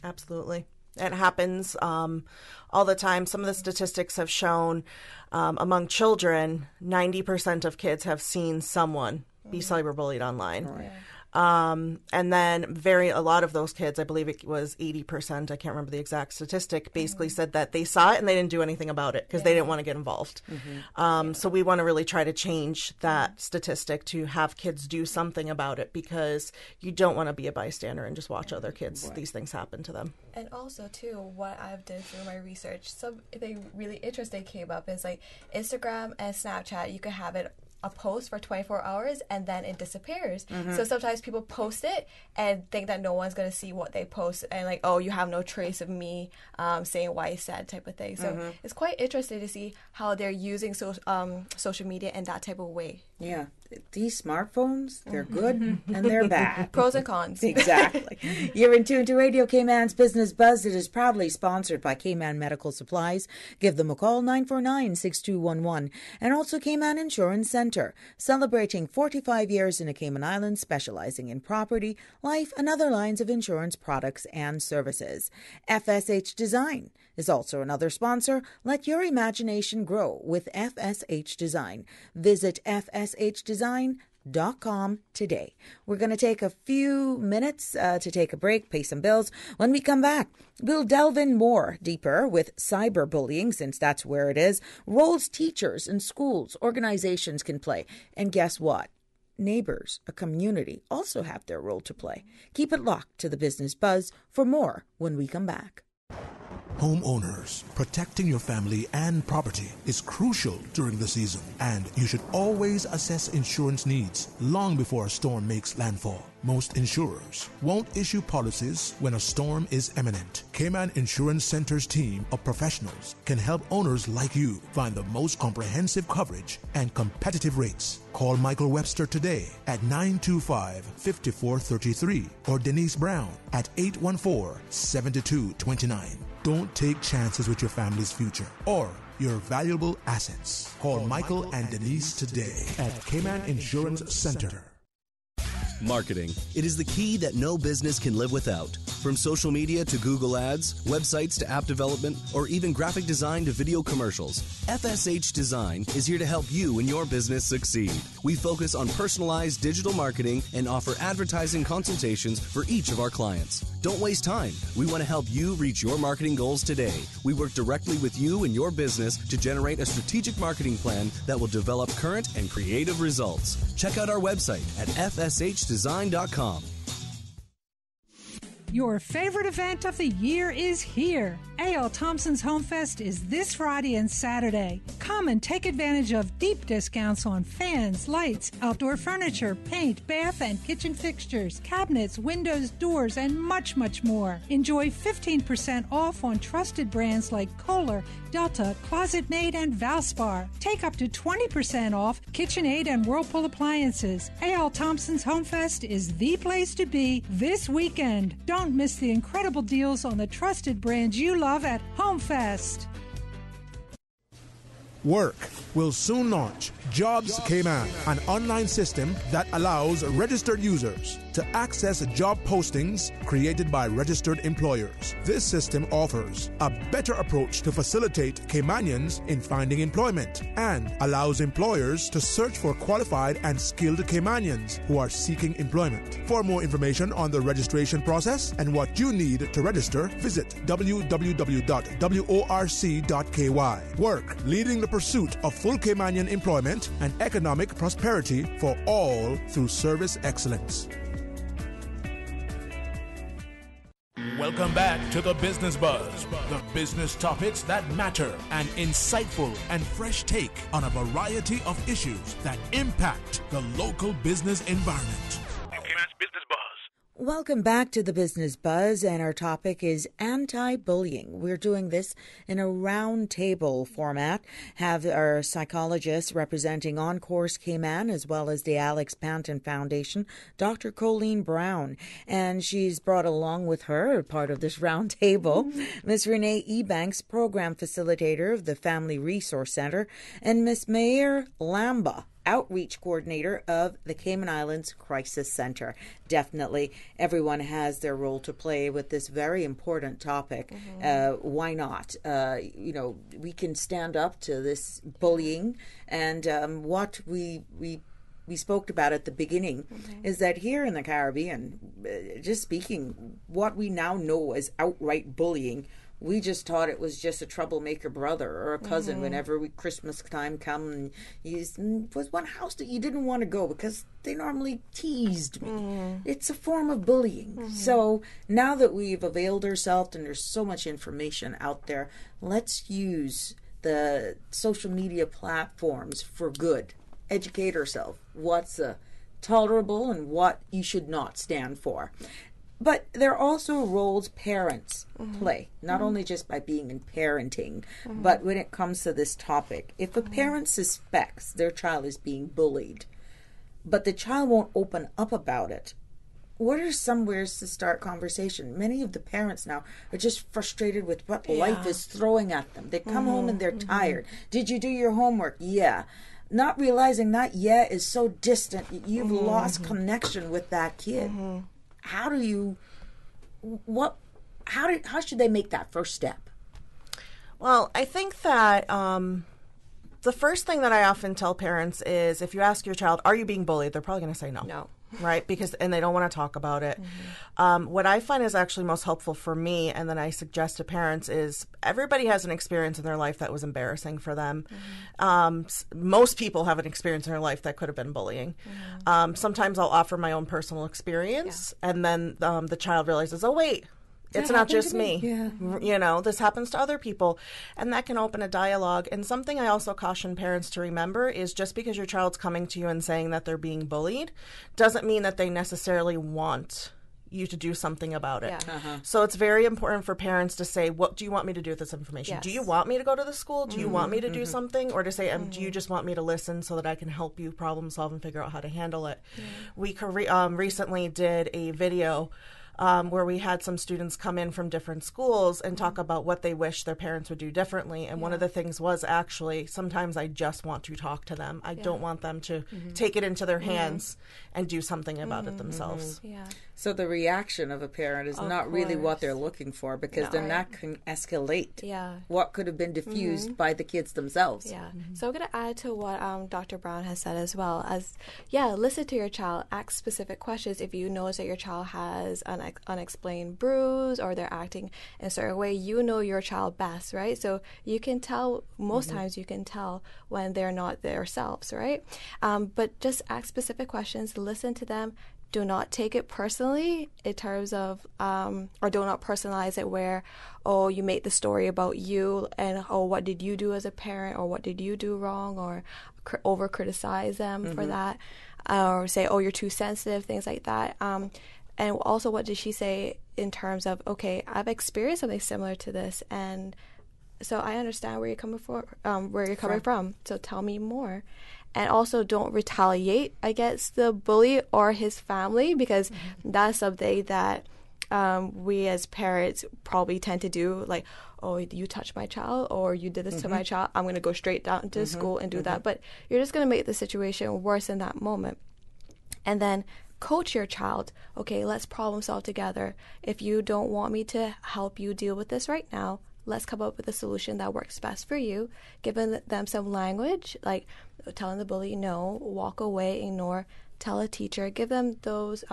G: Absolutely. It happens all the time. Some of the statistics have shown among children, 90% of kids have seen someone be cyberbullied online. And then a lot of those kids, I believe it was 80%, I can't remember the exact statistic, basically said that they saw it and they didn't do anything about it because they didn't want to get involved. So we want to really try to change that statistic to have kids do something about it, because you don't want to be a bystander and just watch other kids, these things happen to them.
X: And also, too, what I've done through my research, something really interesting came up is like Instagram and Snapchat, you can have it a post for 24 hours and then it disappears. So sometimes people post it and think that no one's going to see what they post, and like, oh, you have no trace of me saying what I said, type of thing. So it's quite interesting to see how they're using social media in that type of way.
F: Yeah, these smartphones, they're good and they're bad.
X: Pros and cons.
F: Exactly. You're in tune to Radio Cayman's Business Buzz. It is proudly sponsored by Cayman Medical Supplies. Give them a call, 949-6211. And also Cayman Insurance Center, celebrating 45 years in the Cayman Islands, specializing in property, life, and other lines of insurance products and services. FSH Design is also another sponsor. Let your imagination grow with FSH Design. Visit FSHdesign.com today. We're going to take a few minutes to take a break, pay some bills. When we come back, we'll delve in deeper with cyberbullying, since that's where it is, roles teachers and schools, organizations can play. And guess what? Neighbors, a community, also have their role to play. Keep it locked to the Business Buzz for more when we come back.
R: Homeowners, protecting your family and property is crucial during the season, and you should always assess insurance needs long before a storm makes landfall. Most insurers won't issue policies when a storm is imminent. Cayman Insurance Center's team of professionals can help owners like you find the most comprehensive coverage and competitive rates. Call Michael Webster today at 925-5433 or Denise Brown at 814-7229. Don't take chances with your family's future or your valuable assets. Call Michael and Denise today at Cayman Insurance Center.
I: Marketing. It is the key that no business can live without. From social media to Google Ads, websites to app development, or even graphic design to video commercials, FSH Design is here to help you and your business succeed. We focus on personalized digital marketing and offer advertising consultations for each of our clients. Don't waste time. We want to help you reach your marketing goals today. We work directly with you and your business to generate a strategic marketing plan that will develop current and creative results. Check out our website at fshdesign.com.
J: Your favorite event of the year is here. A.L. Thompson's Home Fest is this Friday and Saturday. Come and take advantage of deep discounts on fans, lights, outdoor furniture, paint, bath and kitchen fixtures, cabinets, windows, doors, and much, much more. Enjoy 15% off on trusted brands like Kohler, Delta, Closet Made, and Valspar. Take up to 20% off KitchenAid and Whirlpool appliances. A.L. Thompson's Home Fest is the place to be this weekend. Don't miss the incredible deals on the trusted brands you love at Home Fest.
R: Work will soon launch Jobs Cayman, an online system that allows registered users to access job postings created by registered employers. This system offers a better approach to facilitate Caymanians in finding employment and allows employers to search for qualified and skilled Caymanians who are seeking employment. For more information on the registration process and what you need to register, visit www.worc.ky. Work, leading the pursuit of full Caymanian employment and economic prosperity for all through service excellence.
A: Welcome back to the Business Buzz, the business topics that matter, an insightful and fresh take on a variety of issues that impact the local business environment. Business Buzz.
F: Welcome back to the Business Buzz, and our topic is anti-bullying. We're doing this in a round table format. Have our psychologist representing On-Course Cayman as well as the Alex Panton Foundation, Dr. Colleen Brown, and she's brought along with her, part of this round table, Ms. Renee Ebanks, Program Facilitator of the Family Resource Center, and Ms. Mayer Lamba, Outreach Coordinator of the Cayman Islands Crisis Center. Definitely, everyone has their role to play with this very important topic. Why not? We can stand up to this bullying, and what we we spoke about at the beginning, is that here in the Caribbean, just speaking, what we now know as outright bullying, we just thought it was just a troublemaker brother or a cousin whenever Christmas time come, and was one house that you didn't want to go because they normally teased me. It's a form of bullying. So now that we've availed ourselves and there's so much information out there, let's use the social media platforms for good. Educate ourselves. What's tolerable and what you should not stand for. But there are also roles parents play, not only just by being in parenting, but when it comes to this topic. If a parent suspects their child is being bullied, but the child won't open up about it, what are some ways to start conversation? Many of the parents now are just frustrated with what life is throwing at them. They come home and they're tired. Did you do your homework? Yeah. Not realizing that is so distant. You've lost connection with that kid. How should they make that first step?
G: Well, I think that the first thing that I often tell parents is, if you ask your child, are you being bullied? They're probably going to say no. No. Right? And they don't want to talk about it. What I find is actually most helpful for me, and then I suggest to parents, is everybody has an experience in their life that was embarrassing for them. Most people have an experience in their life that could have been bullying. Sometimes I'll offer my own personal experience, and then the child realizes, oh, wait, it's not just me. You know, this happens to other people. And that can open a dialogue. And something I also caution parents to remember is, just because your child's coming to you and saying that they're being bullied doesn't mean that they necessarily want you to do something about it. So it's very important for parents to say, what do you want me to do with this information? Do you want me to go to the school? Do you want me to do something? Or to say, do you just want me to listen so that I can help you problem solve and figure out how to handle it? We recently did a video where we had some students come in from different schools and talk about what they wish their parents would do differently. And one of the things was, actually, sometimes I just want to talk to them. I don't want them to take it into their hands and do something about it themselves.
F: So the reaction of a parent is not really what they're looking for, because then that can escalate what could have been diffused by the kids themselves.
X: So I'm going to add to what Dr. Brown has said as well, as, listen to your child, ask specific questions. If you notice that your child has an unexplained bruise or they're acting in a certain way, you know your child best, right? So you can tell, most times you can tell when they're not themselves, right? But just ask specific questions, listen to them. Do not take it personally in terms of, or do not personalize it where, oh, you make the story about you and, oh, what did you do as a parent, or what did you do wrong, or over criticize them for that, or say, oh, you're too sensitive, things like that. And also, what did she say in terms of, okay, I've experienced something similar to this, and so I understand where you're coming from. So tell me more. And also, don't retaliate against the bully or his family, because that's something that we as parents probably tend to do. Like, oh, you touched my child, or you did this to my child, I'm going to go straight down to school and do that. But you're just going to make the situation worse in that moment. And then coach your child. Okay, let's problem solve together. If you don't want me to help you deal with this right now, let's come up with a solution that works best for you. Giving them some language, like telling the bully no, walk away, ignore, tell a teacher. Give them those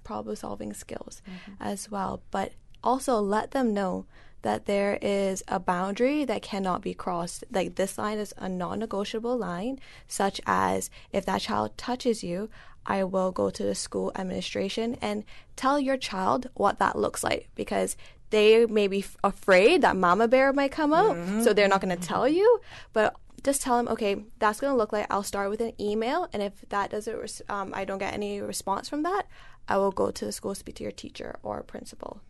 X: problem solving skills as well. But also let them know that there is a boundary that cannot be crossed. Like, this line is a non-negotiable line, such as, if that child touches you, I will go to the school administration and tell your child what that looks like, because they may be afraid that mama bear might come out, so they're not going to tell you. But just tell them, okay, that's going to look like, I'll start with an email, and if that doesn't, I don't get any response from that, I will go to the school, speak to your teacher or principal.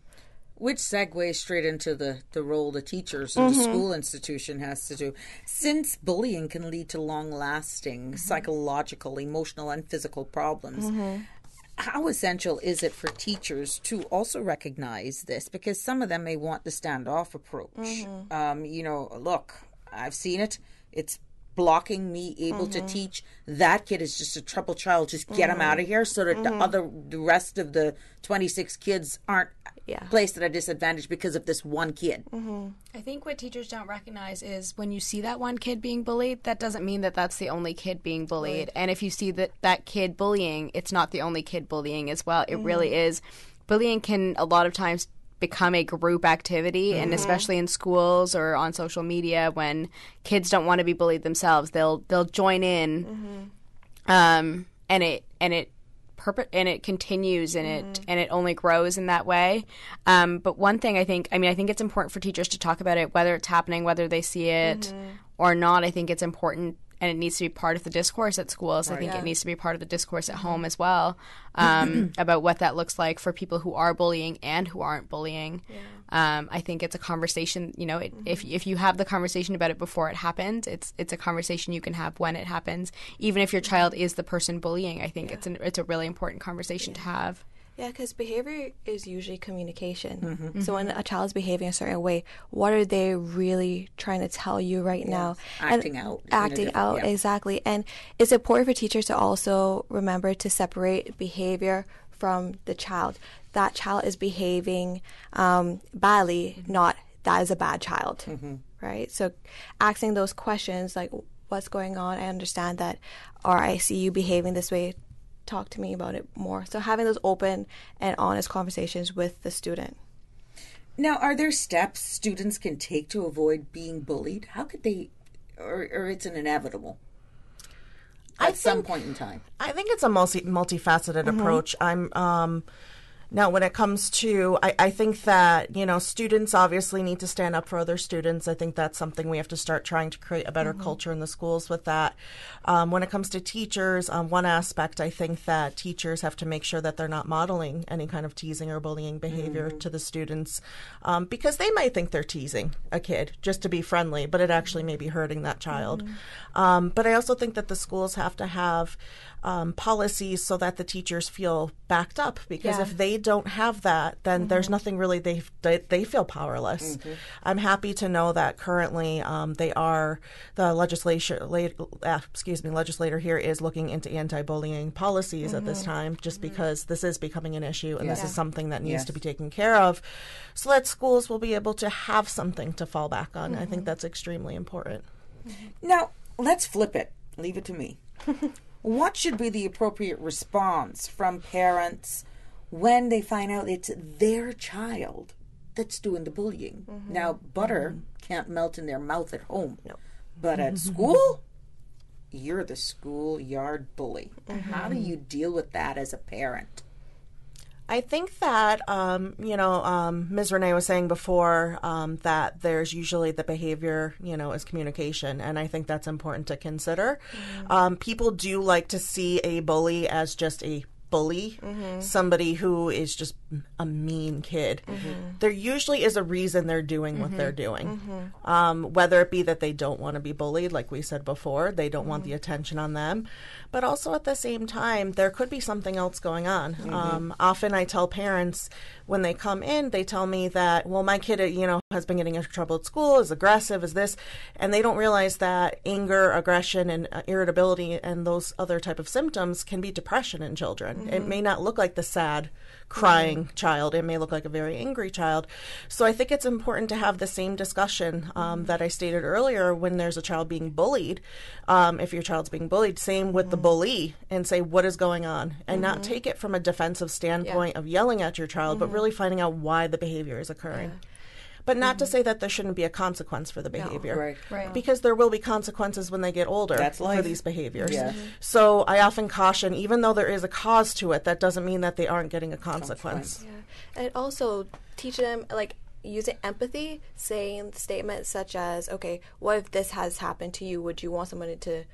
F: Which segues straight into the role the teachers in the school institution has to do. Since bullying can lead to long-lasting psychological, emotional, and physical problems, how essential is it for teachers to also recognize this? Because some of them may want the standoff approach. You know, look, I've seen it. It's blocking me able to teach that kid is just a troubled child, just get him out of here, so that the rest of the 26 kids aren't placed at a disadvantage because of this one kid.
H: I think what teachers don't recognize is when you see that one kid being bullied, that doesn't mean that that's the only kid being bullied.
X: Right.
H: And if you see that kid bullying, it's not the only kid bullying as well. It really is. Bullying can a lot of times become a group activity, and especially in schools or on social media, when kids don't want to be bullied themselves, they'll join in, and it continues, and it only grows in that way. But one thing I think it's important for teachers to talk about it, whether it's happening, whether they see it or not. I think it's important, and it needs to be part of the discourse at schools. I think it needs to be part of the discourse at home as well, about what that looks like for people who are bullying and who aren't bullying. I think it's a conversation, if you have the conversation about it before it happens, it's a conversation you can have when it happens. Even if your child is the person bullying, I think it's a really important conversation to have.
X: Yeah, because behavior is usually communication. So when a child is behaving a certain way, what are they really trying to tell you right now?
F: Acting out.
X: Exactly. And it's important for teachers to also remember to separate behavior from the child. That child is behaving badly, not that is a bad child, right? So asking those questions like, what's going on? I understand that, or I see you behaving this way. Talk to me about it more. So having those open and honest conversations with the student.
F: Now, are there steps students can take to avoid being bullied? How could they, or it's an inevitable at some point in time?
G: I think it's a multifaceted approach. Now, when it comes to, I think that, students obviously need to stand up for other students. I think that's something we have to start trying to create a better culture in the schools with that. When it comes to teachers, one aspect, I think that teachers have to make sure that they're not modeling any kind of teasing or bullying behavior to the students, because they might think they're teasing a kid just to be friendly, but it actually may be hurting that child. But I also think that the schools have to have policies so that the teachers feel backed up, because if they don't have that, then there's nothing really, they feel powerless. I'm happy to know that currently the legislator here is looking into anti-bullying policies at this time, just because this is becoming an issue, and this is something that needs to be taken care of, so that schools will be able to have something to fall back on. I think that's extremely important.
F: Now, let's flip it. Leave it to me. What should be the appropriate response from parents when they find out it's their child that's doing the bullying? Now, butter can't melt in their mouth at home. But at school, you're the schoolyard bully. How do you deal with that as a parent?
G: I think that, Ms. Renee was saying before that there's usually the behavior, is communication. And I think that's important to consider. People do like to see a bully as just a bully, somebody who is just a mean kid. There usually is a reason they're doing what they're doing. Whether it be that they don't want to be bullied, like we said before, they don't want the attention on them. But also at the same time, there could be something else going on. Often I tell parents when they come in, they tell me that, well, my kid, has been getting into trouble at school, is aggressive, is this, and they don't realize that anger, aggression, and irritability and those other type of symptoms can be depression in children. It may not look like the sad, crying child. It may look like a very angry child. So I think it's important to have the same discussion that I stated earlier when there's a child being bullied. If your child's being bullied, same with the bully, and say what is going on, and not take it from a defensive standpoint of yelling at your child, but really finding out why the behavior is occurring. But not to say that there shouldn't be a consequence for the behavior.
F: Right.
G: Because there will be consequences when they get older for these behaviors.
F: Yes.
G: So I often caution, even though there is a cause to it, that doesn't mean that they aren't getting a consequence.
X: And also teach them, using empathy, saying statements such as, okay, what if this has happened to you? Would you want somebody to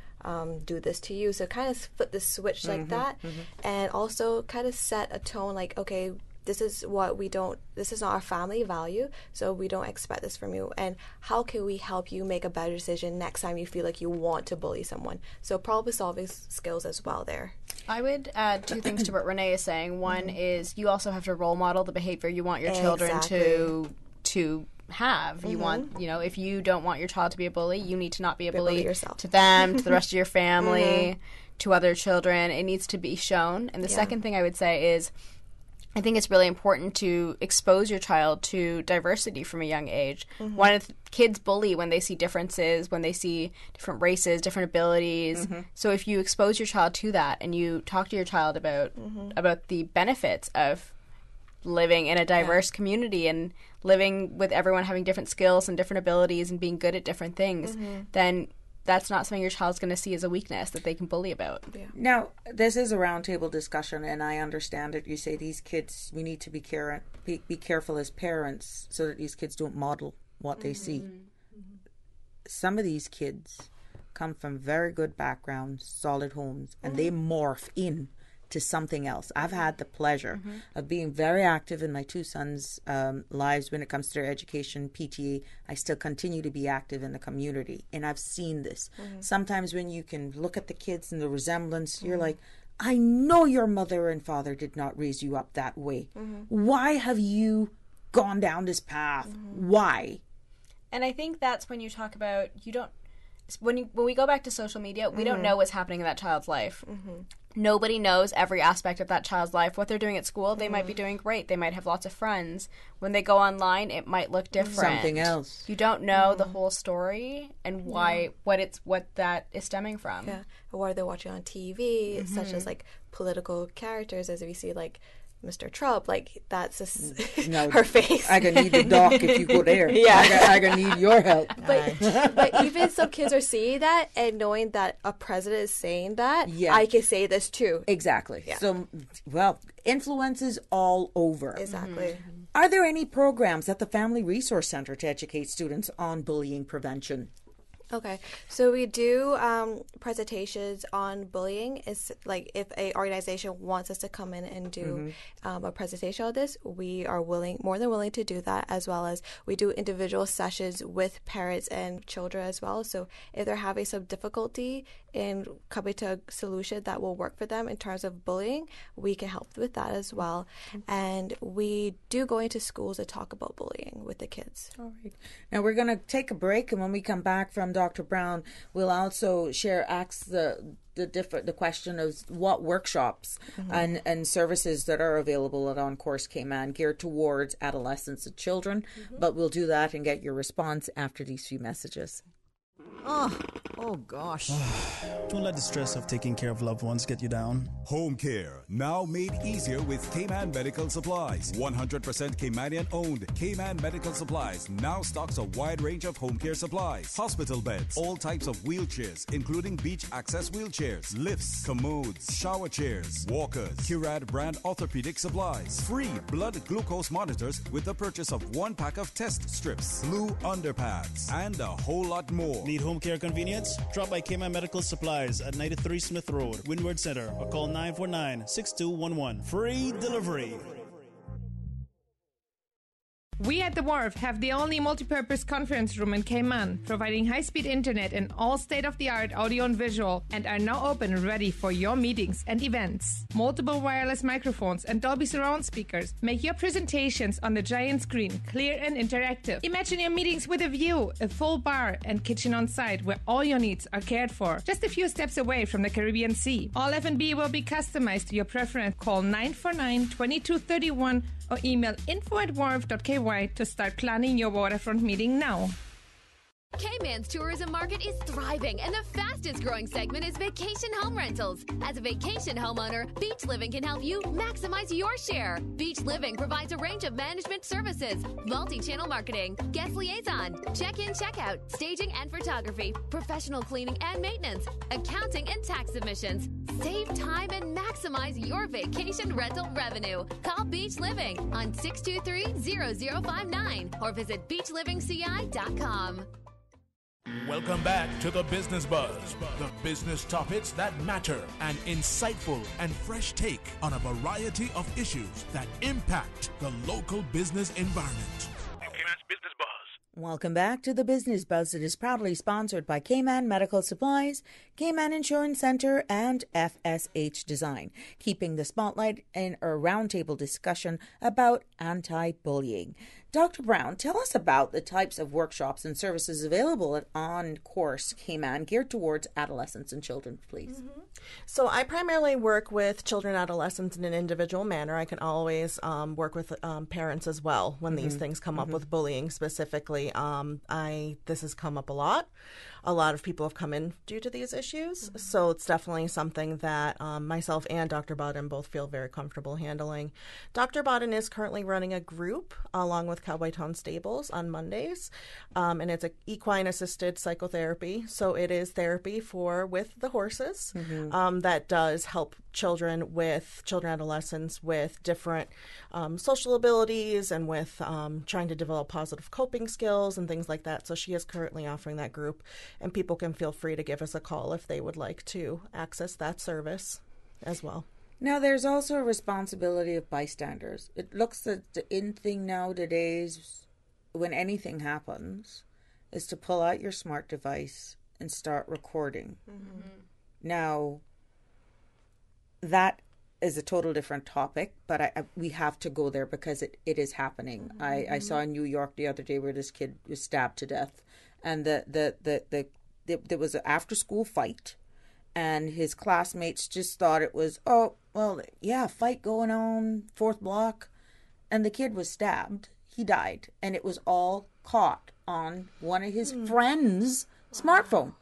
X: do this to you? So kind of flip the switch like that. And also kind of set a tone like, okay, this is not our family value, so we don't expect this from you. And how can we help you make a better decision next time you feel like you want to bully someone? So problem-solving skills as well there.
H: I would add two things to what Renee is saying. One is you also have to role model the behavior you want your children to to have. You want, if you don't want your child to be a bully, you need to not be a bully
X: yourself.
H: To them, to the rest of your family, to other children. It needs to be shown. And the second thing I would say is, I think it's really important to expose your child to diversity from a young age. One of the kids bully when they see differences, when they see different races, different abilities. So if you expose your child to that and you talk to your child about the benefits of living in a diverse community and living with everyone having different skills and different abilities and being good at different things, then that's not something your child's going to see as a weakness that they can bully about.
F: Yeah. Now, this is a roundtable discussion, and I understand it. You say these kids, we need to be careful as parents so that these kids don't model what they see. Some of these kids come from very good backgrounds, solid homes, and they morph in to something else. I've had the pleasure of being very active in my two sons' lives when it comes to their education, PTA. I still continue to be active in the community, and I've seen this. Sometimes when you can look at the kids and the resemblance, you're like, I know your mother and father did not raise you up that way. Why have you gone down this path? Why?
H: And I think that's when you talk about, when we go back to social media, we don't know what's happening in that child's life. Nobody knows every aspect of that child's life. What they're doing at school, they might be doing great. They might have lots of friends. When they go online, it might look different.
F: Something else.
H: You don't know the whole story and why what that is stemming from.
X: Yeah. Or what are they watching on TV, such as like political characters, as we see like Mr. Trump, like that's just her face.
F: I gonna need the doc if you go there. I gonna need your help.
X: But even some kids are seeing that and knowing that a president is saying that, I can say this too.
F: Exactly. Yeah. So, well, influence is all over.
X: Exactly.
F: Are there any programs at the Family Resource Center to educate students on bullying prevention?
X: Okay, so we do presentations on bullying. It's like if a organization wants us to come in and do a presentation on this, we are more than willing to do that, as well as we do individual sessions with parents and children as well. So if they're having some difficulty in coming to a solution that will work for them in terms of bullying, we can help with that as well. And we do go into schools to talk about bullying with the kids.
F: All right. Now we're going to take a break, and when we come back from Dr. Brown, we'll also ask the question of what workshops and services that are available at On Course Cayman geared towards adolescents and children. But we'll do that and get your response after these few messages.
K: Oh gosh.
L: Don't let the stress of taking care of loved ones get you down.
T: Home care, now made easier with Cayman Medical Supplies. 100% Caymanian owned. Cayman Medical Supplies now stocks a wide range of home care supplies. Hospital beds, all types of wheelchairs, including beach access wheelchairs, lifts, commodes, shower chairs, walkers, Curad brand orthopedic supplies. Free blood glucose monitors with the purchase of 1 pack of test strips, blue underpads, and a whole lot more.
L: Need home care convenience? Drop by Cayman Medical Supplies at 93 Smith Road, Windward Center, or call 949-6211. Free delivery.
O: We at The Wharf have the only multi-purpose conference room in Cayman, providing high-speed internet and all state-of-the-art audio and visual, and are now open and ready for your meetings and events. Multiple wireless microphones and Dolby surround speakers make your presentations on the giant screen clear and interactive. Imagine your meetings with a view, a full bar and kitchen on site where all your needs are cared for, just a few steps away from the Caribbean Sea. All F&B will be customized to your preference. Call 949-2231 or email info@wharf.ky to start planning your waterfront meeting now.
P: Cayman's tourism market is thriving, and the fastest growing segment is vacation home rentals. As a vacation homeowner, Beach Living can help you maximize your share. Beach Living provides a range of management services, multi-channel marketing, guest liaison, check-in, check-out, staging and photography, professional cleaning and maintenance, accounting and tax submissions. Save time and maximize your vacation rental revenue. Call Beach Living on 623-0059 or visit beachlivingci.com.
A: Welcome back to the Business Buzz, the business topics that matter, an insightful and fresh take on a variety of issues that impact the local business environment. Cayman's Business Buzz.
F: Welcome back to the Business Buzz. It is proudly sponsored by Cayman Medical Supplies, Cayman Insurance Center, and FSH Design, keeping the spotlight in a roundtable discussion about anti-bullying. Dr. Brown, tell us about the types of workshops and services available at On Course Cayman geared towards adolescents and children, please.
G: Mm-hmm. So I primarily work with children and adolescents in an individual manner. I can always work with parents as well when these things come up with bullying specifically. This has come up a lot. A lot of people have come in due to these issues. So it's definitely something that myself and Dr. Bodden both feel very comfortable handling. Dr. Bodden is currently running a group along with Cowboy Town Stables on Mondays. And it's an equine-assisted psychotherapy. So it is therapy with the horses that does help children adolescents with different social abilities and with trying to develop positive coping skills and things like that. So she is currently offering that group, and people can feel free to give us a call if they would like to access that service as well.
F: Now, there's also a responsibility of bystanders. It looks that the in thing nowadays, when anything happens, is to pull out your smart device and start recording. Now, that is a total different topic, but we have to go there because it is happening. I saw in New York the other day where this kid was stabbed to death, and there was an after-school fight, and his classmates just thought it was, fight going on, 4th block, and the kid was stabbed. He died, and it was all caught on one of his friends' smartphone.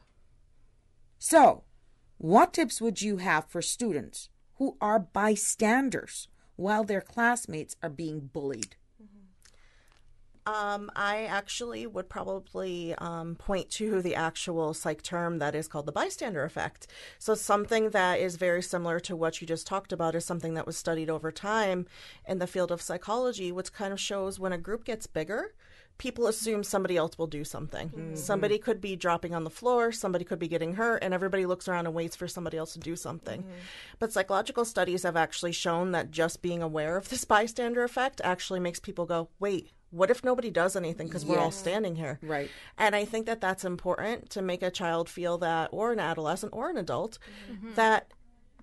F: So, what tips would you have for students who are bystanders while their classmates are being bullied?
G: I actually would probably point to the actual psych term that is called the bystander effect. So something that is very similar to what you just talked about is something that was studied over time in the field of psychology, which kind of shows when a group gets bigger, people assume somebody else will do something. Somebody could be dropping on the floor, somebody could be getting hurt, and everybody looks around and waits for somebody else to do something. But psychological studies have actually shown that just being aware of this bystander effect actually makes people go, wait, what if nobody does anything because we're all standing here?
F: Right.
G: And I think that that's important to make a child feel that, or an adolescent or an adult, that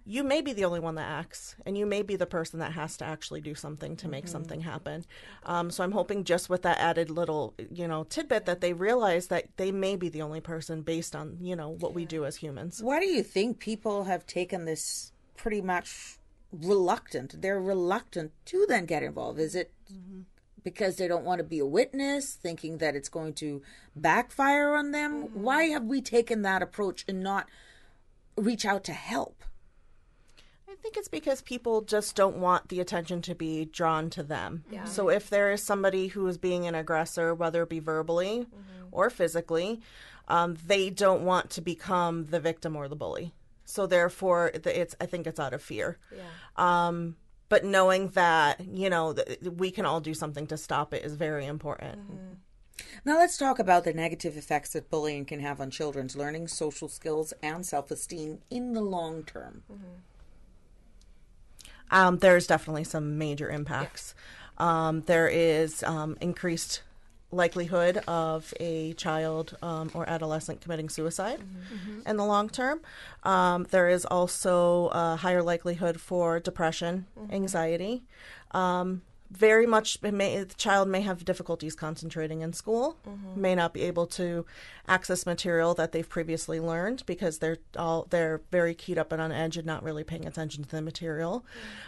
G: you may be the only one that acts, and you may be the person that has to actually do something to make something happen. So I'm hoping just with that added little, tidbit that they realize that they may be the only person based on, what we do as humans.
F: Why do you think people have taken this pretty much reluctant? They're reluctant to then get involved. Is it because they don't want to be a witness, thinking that it's going to backfire on them? Why have we taken that approach and not reach out to help?
G: I think it's because people just don't want the attention to be drawn to them. So if there is somebody who is being an aggressor, whether it be verbally or physically, they don't want to become the victim or the bully. So therefore, I think it's out of fear. But knowing that, we can all do something to stop it is very important.
F: Now let's talk about the negative effects that bullying can have on children's learning, social skills, and self-esteem in the long term.
G: There's definitely some major impacts. There is increased likelihood of a child or adolescent committing suicide in the long term. There is also a higher likelihood for depression, anxiety. Very much, the child may have difficulties concentrating in school, may not be able to access material that they've previously learned because they're very keyed up and on edge and not really paying attention to the material.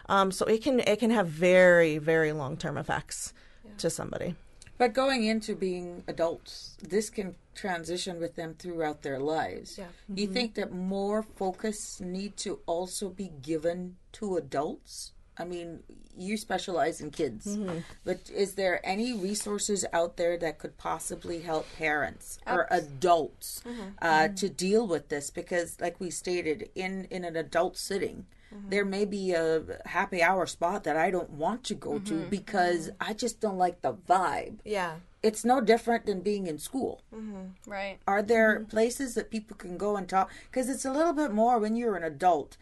G: So it can have very, very long-term effects to somebody.
F: But going into being adults, this can transition with them throughout their lives. Do you think that more focus need to also be given to adults? I mean, you specialize in kids, but is there any resources out there that could possibly help parents or adults to deal with this? Because like we stated, in an adult sitting, there may be a happy hour spot that I don't want to go to because I just don't like the vibe. It's no different than being in school.
H: Right.
F: Are there places that people can go and talk? Because it's a little bit more when you're an adult.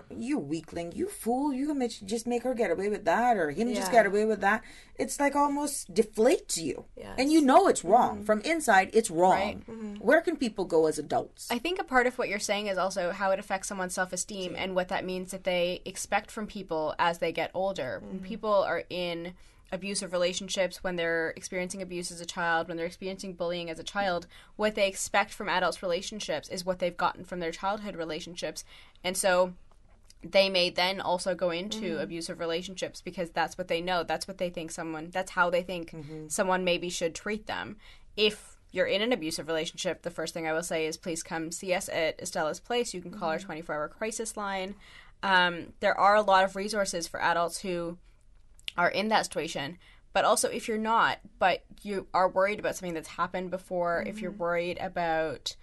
F: You weakling, you fool, you can just make her get away with that or him just get away with that. It's like almost deflates you. And you know it's wrong. From inside, it's wrong. Where can people go as adults?
H: I think a part of what you're saying is also how it affects someone's self-esteem and what that means that they expect from people as they get older. When people are in abusive relationships, when they're experiencing abuse as a child, when they're experiencing bullying as a child, what they expect from adults' relationships is what they've gotten from their childhood relationships. And so they may then also go into abusive relationships because that's what they know. That's what they think that's how they think someone maybe should treat them. If you're in an abusive relationship, the first thing I will say is please come see us at Estella's Place. You can call our 24-hour crisis line. There are a lot of resources for adults who are in that situation. But also, if you're not, but you are worried about something that's happened before, if you're worried about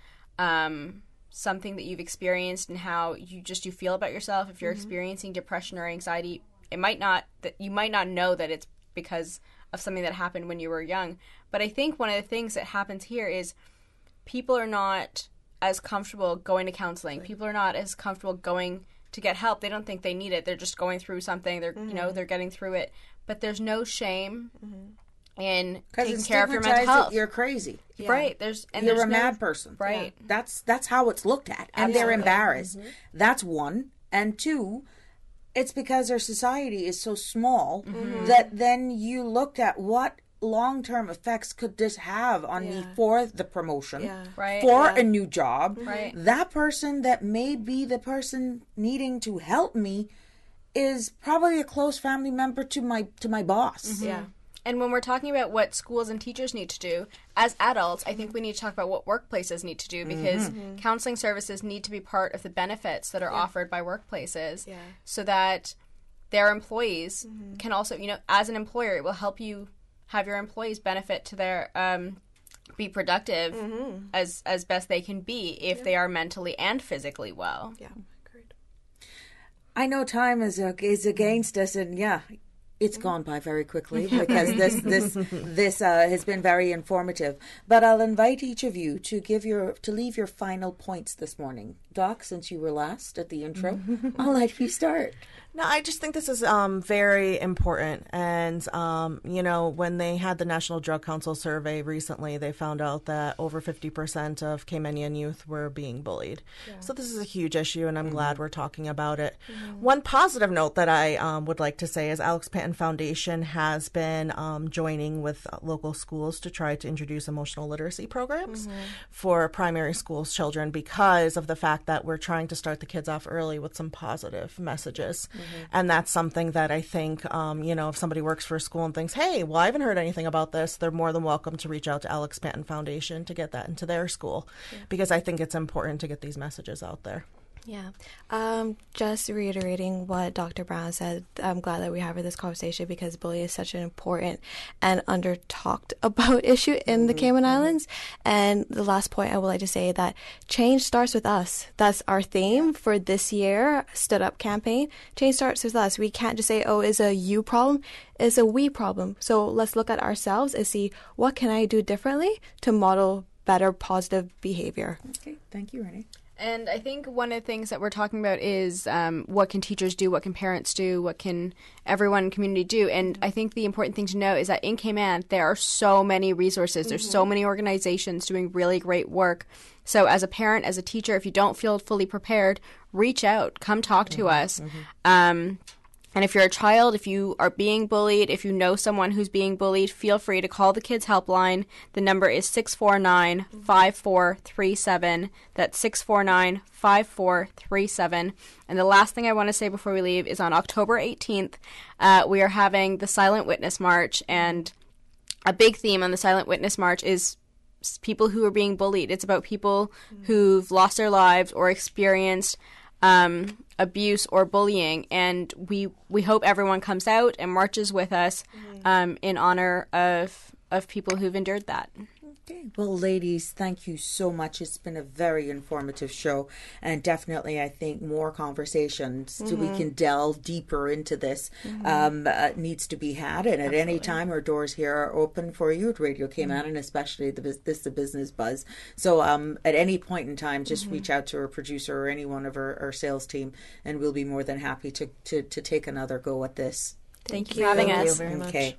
H: something that you've experienced and how you feel about yourself, if you're experiencing depression or anxiety, you might not know that it's because of something that happened when you were young. But I think one of the things that happens here is people are not as comfortable going to counseling. People are not as comfortable going to get help. They don't think they need it. They're just going through something. They're they're getting through it. But there's no shame in taking care of your mental health.
F: You're crazy,
H: right?
F: You're a mad person,
H: right?
F: Yeah. That's how it's looked at, and they're embarrassed. That's one, and two, it's because our society is so small that then you looked at what long-term effects could this have on me for the promotion, for a new job.
H: Right.
F: That person that may be the person needing to help me is probably a close family member to my boss.
H: Yeah. And when we're talking about what schools and teachers need to do, as adults, I think we need to talk about what workplaces need to do, because counseling services need to be part of the benefits that are offered by workplaces so that their employees can also, as an employer, it will help you have your employees benefit to their be productive as best they can be if they are mentally and physically well.
G: Yeah, agreed.
F: I know time is against us, and it's gone by very quickly because this has been very informative. But I'll invite each of you to leave your final points this morning. Doc, since you were last at the intro, I'll let you start.
G: No, I just think this is very important. And, when they had the National Drug Council survey recently, they found out that over 50% of Caymanian youth were being bullied. Yeah. So this is a huge issue, and I'm glad we're talking about it. One positive note that I would like to say is Alex Panton Foundation has been joining with local schools to try to introduce emotional literacy programs for primary school children, because of the fact that we're trying to start the kids off early with some positive messages. And that's something that I think, if somebody works for a school and thinks, hey, well, I haven't heard anything about this, they're more than welcome to reach out to Alex Panton Foundation to get that into their school, because I think it's important to get these messages out there.
X: Yeah. Just reiterating what Dr. Brown said, I'm glad that we're having this conversation because bullying is such an important and under-talked about issue in the Cayman Islands. And the last point I would like to say that change starts with us. That's our theme for this year, Stood Up campaign. Change starts with us. We can't just say, oh, it's a you problem. It's a we problem. So let's look at ourselves and see what can I do differently to model better positive behavior.
F: Okay. Thank you, Renee.
H: And I think one of the things that we're talking about is what can teachers do, what can parents do, what can everyone in the community do. And I think the important thing to know is that in Cayman, there are so many resources. There's so many organizations doing really great work. So as a parent, as a teacher, if you don't feel fully prepared, reach out, come talk to us. And if you're a child, if you are being bullied, if you know someone who's being bullied, feel free to call the Kids Helpline. The number is 649-5437. That's 649-5437. And the last thing I want to say before we leave is on October 18th, we are having the Silent Witness March. And a big theme on the Silent Witness March is people who are being bullied. It's about people who've lost their lives or experienced abuse or bullying, and we hope everyone comes out and marches with us in honor of people who've endured that.
F: Okay. Well, ladies, thank you so much. It's been a very informative show, and definitely I think more conversations so we can delve deeper into this needs to be had. And at any time, our doors here are open for you at Radio Cayman, and especially the Business Buzz. So at any point in time, just reach out to our producer or any one of our sales team, and we'll be more than happy to take another go at this.
H: Thank you for having us.
G: Very much.
F: Okay.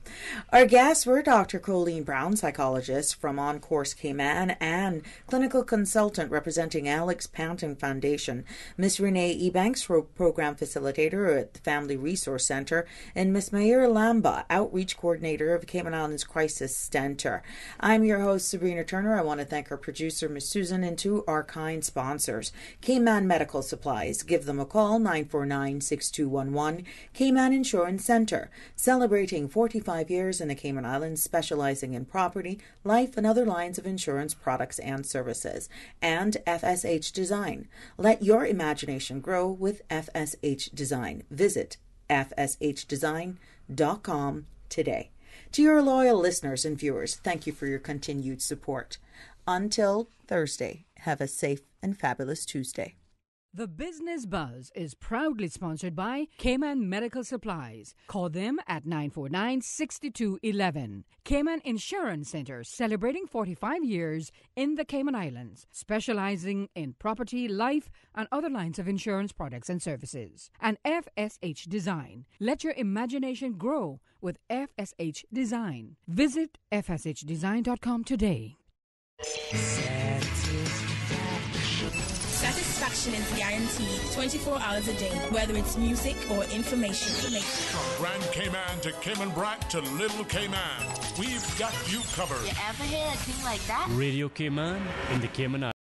F: Our guests were Dr. Colleen Brown, psychologist from On Course Cayman and clinical consultant representing Alex Panton Foundation, Miss Renee Ebanks, program facilitator at the Family Resource Center, and Miss Mayur Lamba, outreach coordinator of Cayman Islands Crisis Center. I'm your host, Sabrina Turner. I want to thank our producer, Miss Susan, and to our kind sponsors, Cayman Medical Supplies. Give them a call, 949-6211, Cayman Insurance Center, celebrating 45 years in the Cayman Islands, specializing in property, life, and other lines of insurance products and services. And FSH Design. Let your imagination grow with FSH Design. Visit fshdesign.com today. To your loyal listeners and viewers, thank you for your continued support. Until Thursday, have a safe and fabulous Tuesday.
D: The Business Buzz is proudly sponsored by Cayman Medical Supplies. Call them at 949-6211. Cayman Insurance Center, celebrating 45 years in the Cayman Islands, specializing in property, life, and other lines of insurance products and services. And FSH Design. Let your imagination grow with FSH Design. Visit fshdesign.com today.
M: Satisfaction is guaranteed 24 hours a day, whether it's music or information.
A: From Grand Cayman to Cayman Brac to Little Cayman, we've got you covered.
N: You ever hear a thing like that?
Q: Radio Cayman in the Cayman Islands.